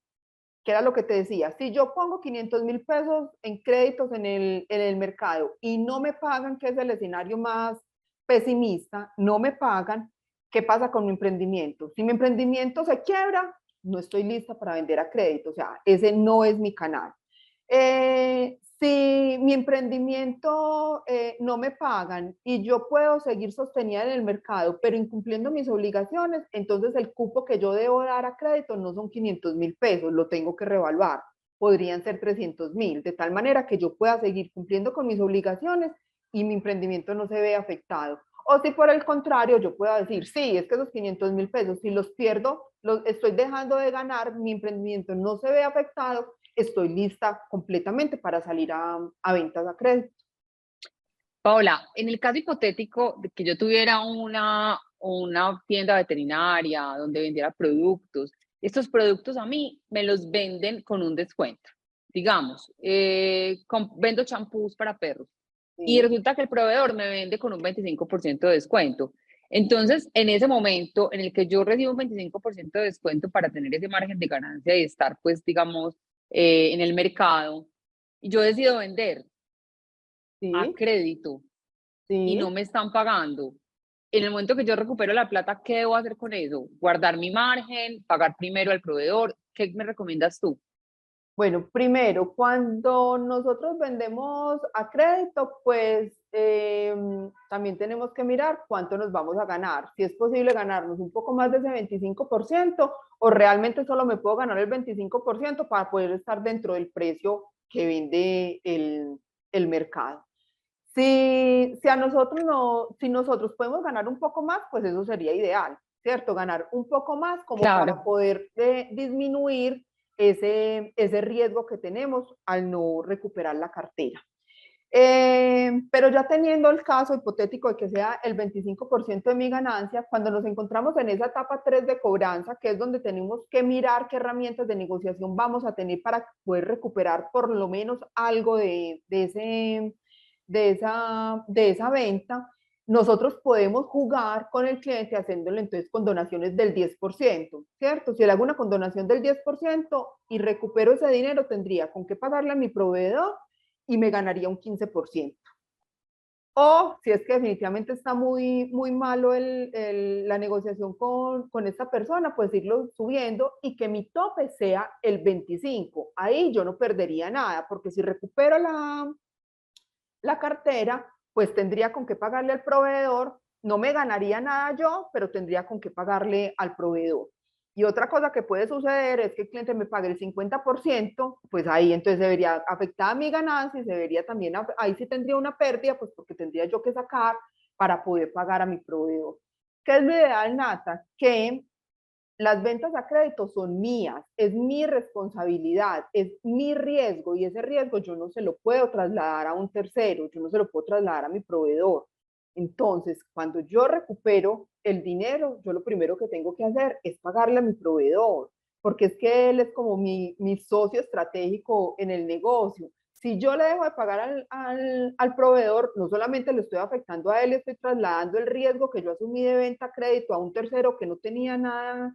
Que era lo que te decía, si yo pongo 500.000 pesos en créditos en el mercado y no me pagan, que es el escenario más pesimista, no me pagan, ¿qué pasa con mi emprendimiento? Si mi emprendimiento se quiebra, no estoy lista para vender a crédito, o sea, ese no es mi canal. Si mi emprendimiento no me pagan y yo puedo seguir sostenida en el mercado, pero incumpliendo mis obligaciones, entonces el cupo que yo debo dar a crédito no son 500.000 pesos, lo tengo que revaluar. Podrían ser 300.000, de tal manera que yo pueda seguir cumpliendo con mis obligaciones y mi emprendimiento no se ve afectado. O si por el contrario yo puedo decir, sí, es que esos 500.000 pesos, si los pierdo, los estoy dejando de ganar, mi emprendimiento no se ve afectado, estoy lista completamente para salir a ventas a crédito. Paola, en el caso hipotético de que yo tuviera una tienda veterinaria donde vendiera productos, estos productos a mí me los venden con un descuento. Digamos, vendo champús para perros y ¿Sí? resulta que el proveedor me vende con un 25% de descuento. Entonces, en ese momento en el que yo recibo un 25% de descuento para tener ese margen de ganancia y estar, pues, digamos, en el mercado, yo decido vender a ¿Sí? crédito y no ¿Sí? me están pagando. En el momento que yo recupero la plata, ¿qué debo hacer con eso? ¿Guardar mi margen? ¿Pagar primero al proveedor? ¿Qué me recomiendas tú? Bueno, primero, cuando nosotros vendemos a crédito, pues también tenemos que mirar cuánto nos vamos a ganar. Si es posible ganarnos un poco más de ese 25% o realmente solo me puedo ganar el 25% para poder estar dentro del precio que vende el mercado. Si a nosotros si nosotros podemos ganar un poco más, pues eso sería ideal, ¿cierto? Ganar un poco más como para Claro. poder disminuir ese riesgo que tenemos al no recuperar la cartera. Pero ya teniendo el caso hipotético de que sea el 25% de mi ganancia, cuando nos encontramos en esa etapa 3 de cobranza, que es donde tenemos que mirar qué herramientas de negociación vamos a tener para poder recuperar por lo menos algo de esa venta, nosotros podemos jugar con el cliente haciéndolo entonces con donaciones del 10%, ¿cierto? Si le hago una condonación del 10% y recupero ese dinero, tendría con qué pagarle a mi proveedor y me ganaría un 15%. O si es que definitivamente está muy, muy malo la negociación con esta persona, pues irlo subiendo y que mi tope sea el 25%. Ahí yo no perdería nada, porque si recupero la cartera, pues tendría con qué pagarle al proveedor, no me ganaría nada yo, pero tendría con qué pagarle al proveedor. Y otra cosa que puede suceder es que el cliente me pague el 50%, pues ahí entonces se vería afectada mi ganancia y se vería también, ahí sí tendría una pérdida, pues porque tendría yo que sacar para poder pagar a mi proveedor. ¿Qué es lo ideal, Nata? Que las ventas a crédito son mías, es mi responsabilidad, es mi riesgo y ese riesgo yo no se lo puedo trasladar a un tercero, yo no se lo puedo trasladar a mi proveedor. Entonces, cuando yo recupero el dinero, yo lo primero que tengo que hacer es pagarle a mi proveedor, porque es que él es como mi socio estratégico en el negocio. Si yo le dejo de pagar al proveedor, no solamente le estoy afectando a él, estoy trasladando el riesgo que yo asumí de venta a crédito a un tercero que no tenía nada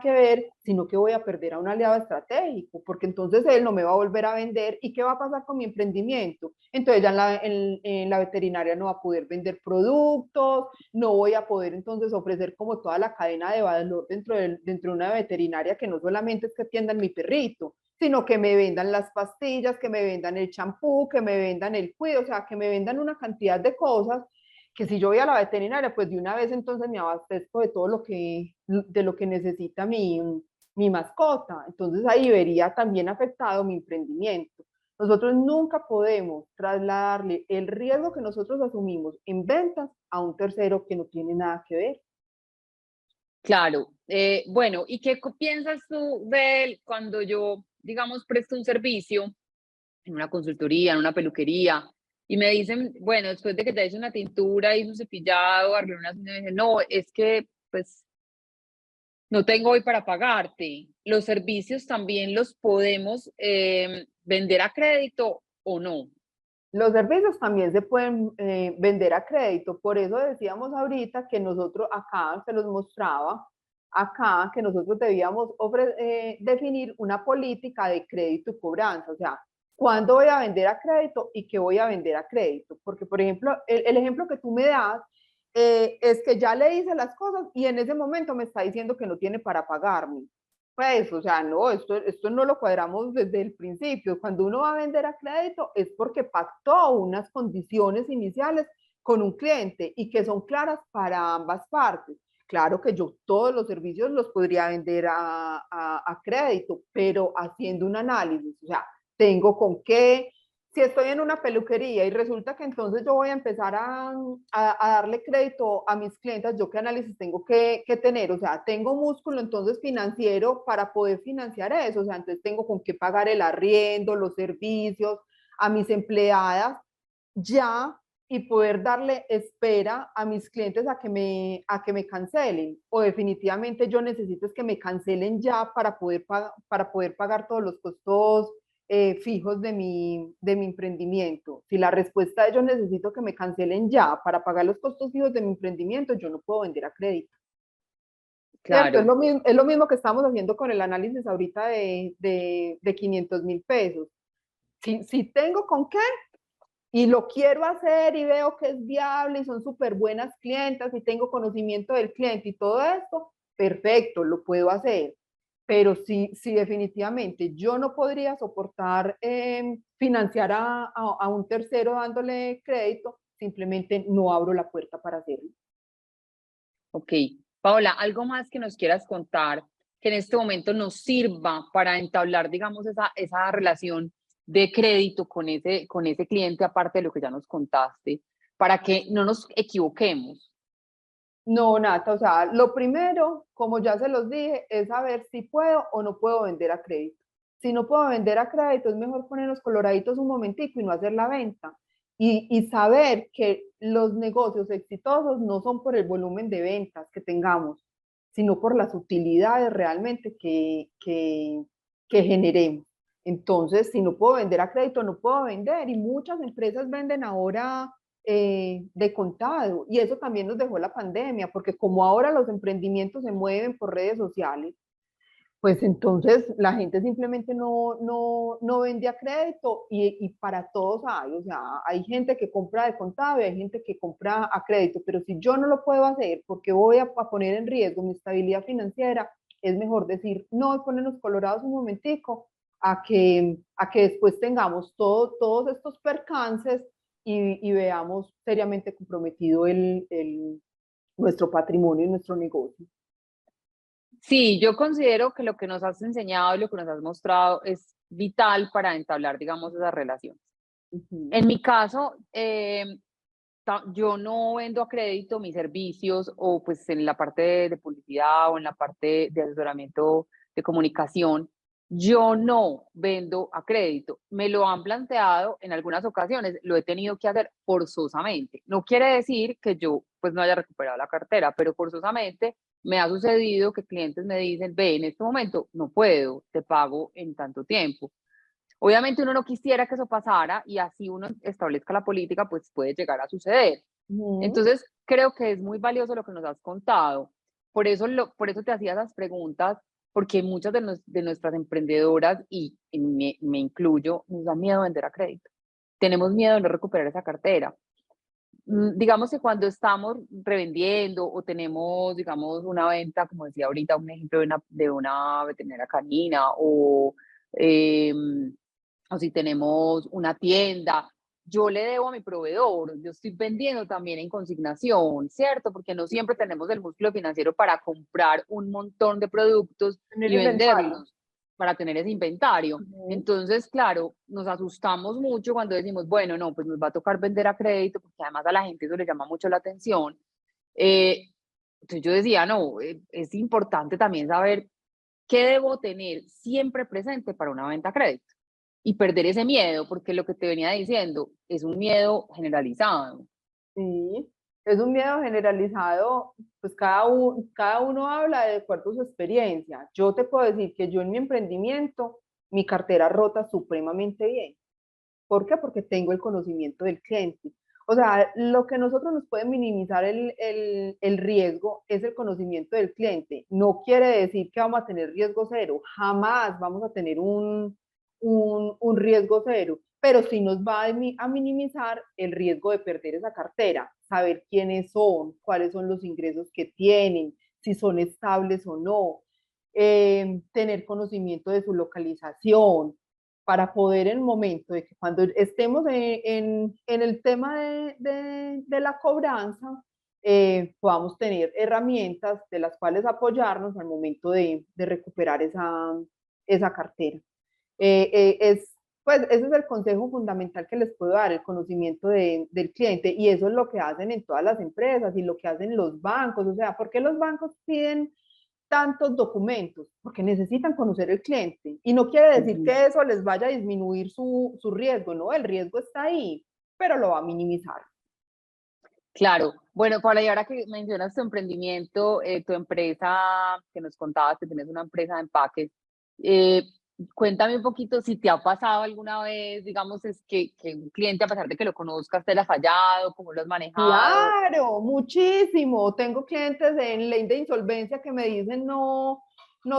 que ver, sino que voy a perder a un aliado estratégico, porque entonces él no me va a volver a vender. ¿Y qué va a pasar con mi emprendimiento? Entonces ya en la veterinaria no va a poder vender productos, no voy a poder entonces ofrecer como toda la cadena de valor dentro de una veterinaria, que no solamente es que atiendan mi perrito, sino que me vendan las pastillas, que me vendan el champú, que me vendan el cuido, o sea, que me vendan una cantidad de cosas que si yo voy a la veterinaria, pues de una vez entonces me abastezco de todo de lo que necesita mi mascota. Entonces ahí vería también afectado mi emprendimiento. Nosotros nunca podemos trasladarle el riesgo que nosotros asumimos en ventas a un tercero que no tiene nada que ver. Claro. Bueno, ¿y qué piensas tú de él cuando yo, digamos, presto un servicio en una consultoría, en una peluquería, y me dicen, bueno, después de que te hice una tintura, hice un cepillado, arreglé unas uñas, me dicen, no, es que, pues, no tengo hoy para pagarte. Los servicios también los podemos vender a crédito o no. Los servicios también se pueden vender a crédito, por eso decíamos ahorita que nosotros acá, se los mostraba, acá que nosotros debíamos definir una política de crédito y cobranza, o sea, ¿cuándo voy a vender a crédito y qué voy a vender a crédito? Porque, por ejemplo, el ejemplo que tú me das es que ya le hice las cosas y en ese momento me está diciendo que no tiene para pagarme. Pues, o sea, no, esto no lo cuadramos desde el principio. Cuando uno va a vender a crédito es porque pactó unas condiciones iniciales con un cliente y que son claras para ambas partes. Claro que yo todos los servicios los podría vender a crédito, pero haciendo un análisis, o sea, tengo con qué, si estoy en una peluquería y resulta que entonces yo voy a empezar a darle crédito a mis clientes, ¿yo qué análisis tengo que tener? O sea, tengo músculo entonces financiero para poder financiar eso, o sea, entonces tengo con qué pagar el arriendo, los servicios, a mis empleadas ya y poder darle espera a mis clientes a que me cancelen, o definitivamente yo necesito es que me cancelen ya para poder pagar todos los costos fijos de mi emprendimiento. Si la respuesta es yo necesito que me cancelen ya para pagar los costos fijos de mi emprendimiento, yo no puedo vender a crédito. ¿Cierto? Claro, Es lo mismo que estamos haciendo con el análisis ahorita de 500.000 pesos. Si tengo con qué y lo quiero hacer y veo que es viable y son súper buenas clientas y tengo conocimiento del cliente y todo esto, perfecto, lo puedo hacer. Pero si definitivamente yo no podría soportar financiar a un tercero dándole crédito, simplemente no abro la puerta para hacerlo. ok. Paola, ¿algo más que nos quieras contar que en este momento nos sirva para entablar, digamos, esa relación de crédito con ese cliente, aparte de lo que ya nos contaste, para que no nos equivoquemos? No, Nata, o sea, lo primero, como ya se los dije, es saber si puedo o no puedo vender a crédito. Si no puedo vender a crédito, es mejor ponernos coloraditos un momentico y no hacer la venta. Y saber que los negocios exitosos no son por el volumen de ventas que tengamos, sino por las utilidades realmente que generemos. Entonces, si no puedo vender a crédito, no puedo vender. Y muchas empresas venden ahora de contado. Y eso también nos dejó la pandemia, porque como ahora los emprendimientos se mueven por redes sociales, pues entonces la gente simplemente no vende a crédito y para todos hay, o sea, hay gente que compra de contado y hay gente que compra a crédito, pero si yo no lo puedo hacer porque voy a poner en riesgo mi estabilidad financiera, es mejor decir no y ponernos colorados un momentico a que después tengamos todos estos percances y veamos seriamente comprometido nuestro patrimonio y nuestro negocio. Sí, yo considero que lo que nos has enseñado y lo que nos has mostrado es vital para entablar, digamos, esas relaciones. Ujú. En mi caso, yo no vendo a crédito mis servicios o pues en la parte de publicidad o en la parte de asesoramiento de comunicación. Yo no vendo a crédito. Me lo han planteado en algunas ocasiones, lo he tenido que hacer forzosamente. No quiere decir que yo pues no haya recuperado la cartera, pero forzosamente me ha sucedido que clientes me dicen, ve, en este momento no puedo, te pago en tanto tiempo. Obviamente uno no quisiera que eso pasara y así uno establezca la política, pues puede llegar a suceder. Ujú. Entonces, creo que es muy valioso lo que nos has contado. Por eso te hacía esas preguntas, porque muchas de nuestras emprendedoras, y me incluyo, nos da miedo vender a crédito. Tenemos miedo de no recuperar esa cartera. Digamos que cuando estamos revendiendo o tenemos, digamos, una venta, como decía ahorita, un ejemplo de una veterinaria canina em, o si tenemos una tienda, yo le debo a mi proveedor, yo estoy vendiendo también en consignación, ¿cierto? Porque no siempre tenemos el músculo financiero para comprar un montón de productos Tener y inventario. venderlos para tener ese inventario. Ujú. Entonces, claro, nos asustamos mucho cuando decimos, bueno, no, pues nos va a tocar vender a crédito, porque además a la gente eso le llama mucho la atención. Eh, entonces yo decía, no, es importante también saber qué debo tener siempre presente para una venta a crédito y perder ese miedo, porque lo que te venía diciendo es un miedo generalizado. Sí, es un miedo generalizado, pues cada uno habla de acuerdo a su experiencia. Yo te puedo decir que yo en mi emprendimiento, mi cartera rota supremamente bien. ¿Por qué? Porque tengo el conocimiento del cliente. O sea, lo que nosotros nos puede minimizar el riesgo es el conocimiento del cliente. No quiere decir que vamos a tener riesgo cero, jamás vamos a tener un riesgo cero, pero sí nos va a minimizar el riesgo de perder esa cartera, saber quiénes son, cuáles son los ingresos que tienen, si son estables o no, tener conocimiento de su localización, para poder en el momento de que cuando estemos en el tema de la cobranza, podamos tener herramientas de las cuales apoyarnos al momento de recuperar esa cartera. Pues ese es el consejo fundamental que les puedo dar, el conocimiento del cliente, y eso es lo que hacen en todas las empresas y lo que hacen los bancos. O sea, ¿por qué los bancos piden tantos documentos? Porque necesitan conocer el cliente. Y no quiere decir Ujú. que eso les vaya a disminuir su riesgo, no, el riesgo está ahí, pero lo va a minimizar. Claro. Bueno, Paula, y ahora que mencionas tu emprendimiento, tu empresa, que nos contabas que tienes una empresa de empaques, eh, cuéntame un poquito si te ha pasado alguna vez, digamos, es que un cliente, a pesar de que lo conozcas, te lo ha fallado, cómo lo has manejado. Claro, muchísimo. Tengo clientes en ley de insolvencia que me dicen no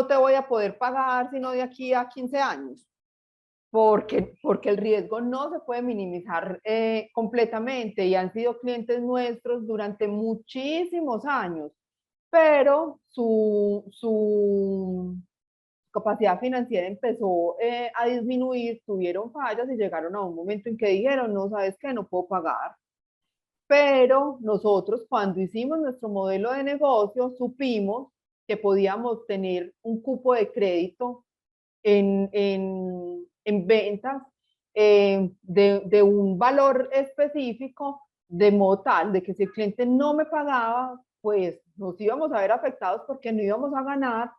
te voy a poder pagar sino de aquí a 15 años. Porque el riesgo no se puede minimizar completamente y han sido clientes nuestros durante muchísimos años, pero su capacidad financiera empezó a disminuir, tuvieron fallas y llegaron a un momento en que dijeron, no, ¿sabes qué? No puedo pagar. Pero nosotros cuando hicimos nuestro modelo de negocio supimos que podíamos tener un cupo de crédito en ventas de un valor específico, de modo tal de que si el cliente no me pagaba, pues nos íbamos a ver afectados porque no íbamos a ganar,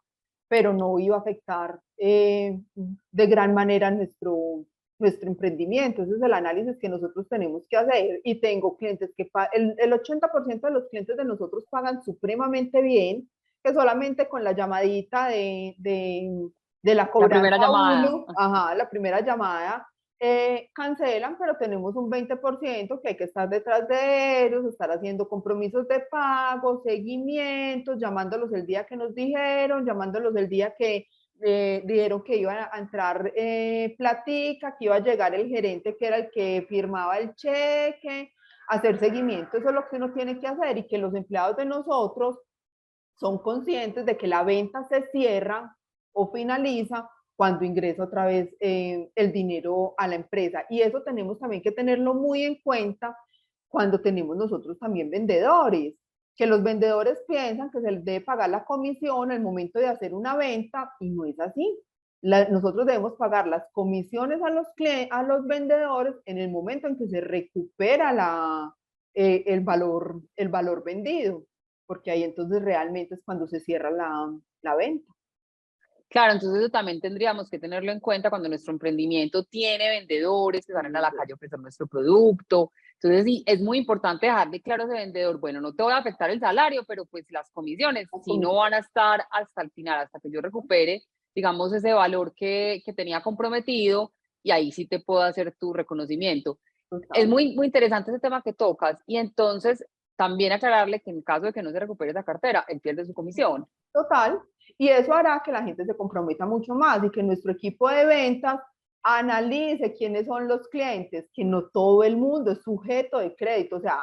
pero no iba a afectar de gran manera nuestro emprendimiento. Ese es el análisis que nosotros tenemos que hacer. Y tengo clientes que el 80% de los clientes de nosotros pagan supremamente bien, que solamente con la llamadita de la La primera cobranza llamada. 1, ajá, la primera llamada, cancelan, pero tenemos un 20% que hay que estar detrás de ellos, estar haciendo compromisos de pago, seguimientos, llamándolos el día que nos dijeron, llamándolos el día que dijeron que iba a entrar platica, que iba a llegar el gerente que era el que firmaba el cheque, hacer seguimiento. Eso es lo que uno tiene que hacer, y que los empleados de nosotros son conscientes de que la venta se cierra o finaliza cuando ingresa otra vez el dinero a la empresa. Y eso tenemos también que tenerlo muy en cuenta cuando tenemos nosotros también vendedores, que los vendedores piensan que se les debe pagar la comisión al momento de hacer una venta, y no es así. Nosotros debemos pagar las comisiones a los vendedores en el momento en que se recupera el valor vendido, porque ahí entonces realmente es cuando se cierra la venta. Claro, entonces eso también tendríamos que tenerlo en cuenta cuando nuestro emprendimiento tiene vendedores que salen a la calle a ofrecer nuestro producto. Entonces, sí, es muy importante dejarle claro a ese vendedor, bueno, no te voy a afectar el salario, pero pues las comisiones sí no van a estar hasta el final, hasta que yo recupere, digamos, ese valor que tenía comprometido, y ahí sí te puedo hacer tu reconocimiento. Es muy, muy interesante ese tema que tocas, y entonces también aclararle que en caso de que no se recupere esa cartera, él pierde su comisión. Total. Y eso hará que la gente se comprometa mucho más y que nuestro equipo de ventas analice quiénes son los clientes, que no todo el mundo es sujeto de crédito. O sea,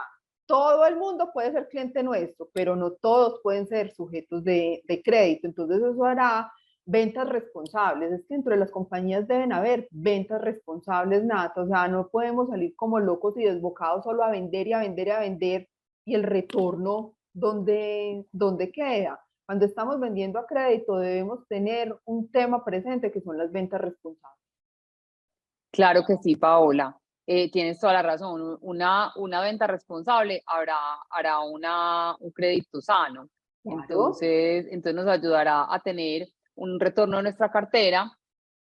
todo el mundo puede ser cliente nuestro, pero no todos pueden ser sujetos de crédito. Entonces eso hará ventas responsables. Es que dentro de las compañías deben haber ventas responsables, Nata. O sea, no podemos salir como locos y desbocados solo a vender y a vender y a vender, y el retorno, ¿dónde queda? Cuando estamos vendiendo a crédito debemos tener un tema presente, que son las ventas responsables. Claro que sí, Paola. Tienes toda la razón. Una venta responsable hará un crédito sano. Claro. Entonces nos ayudará a tener un retorno de nuestra cartera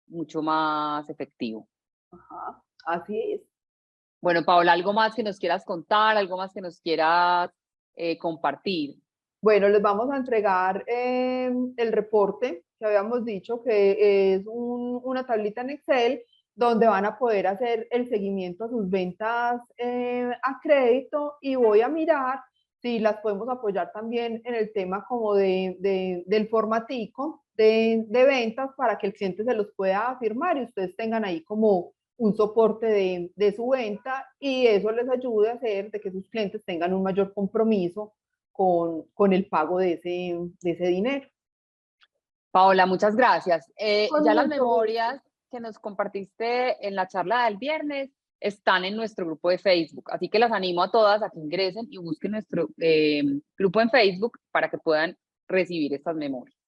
mucho más efectivo. Ajá, así es. Bueno, Paola, ¿algo más que nos quieras contar? ¿Algo más que nos quieras compartir? Bueno, les vamos a entregar el reporte que habíamos dicho, que es una tablita en Excel donde van a poder hacer el seguimiento a sus ventas a crédito, y voy a mirar si las podemos apoyar también en el tema como del formatico de ventas, para que el cliente se los pueda firmar y ustedes tengan ahí como un soporte de su venta, y eso les ayude a hacer de que sus clientes tengan un mayor compromiso con el pago de ese dinero. Paola, muchas gracias. Con Ya las mucho gusto. memorias que nos compartiste en la charla del viernes están en nuestro grupo de Facebook, así que las animo a todas a que ingresen y busquen nuestro grupo en Facebook para que puedan recibir estas memorias.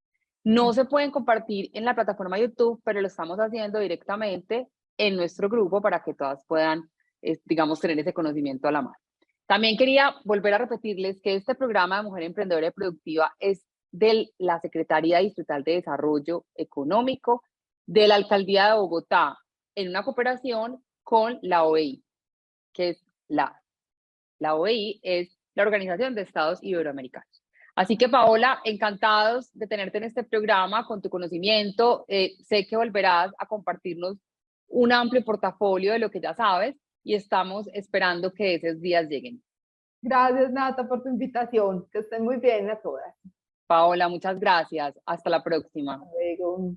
No se pueden compartir en la plataforma YouTube, pero lo estamos haciendo directamente en nuestro grupo para que todas puedan, digamos, tener ese conocimiento a la mano. También quería volver a repetirles que este programa de Mujer Emprendedora y Productiva es de la Secretaría Distrital de Desarrollo Económico de la Alcaldía de Bogotá, en una cooperación con la OEI, que es la OEI es la Organización de Estados Iberoamericanos. Así que, Paola, encantados de tenerte en este programa con tu conocimiento. Sé que volverás a compartirnos un amplio portafolio de lo que ya sabes, y estamos esperando que esos días lleguen. Gracias, Nata, por tu invitación. Que estén muy bien a todas. Paola, muchas gracias. Hasta la próxima. Hasta luego.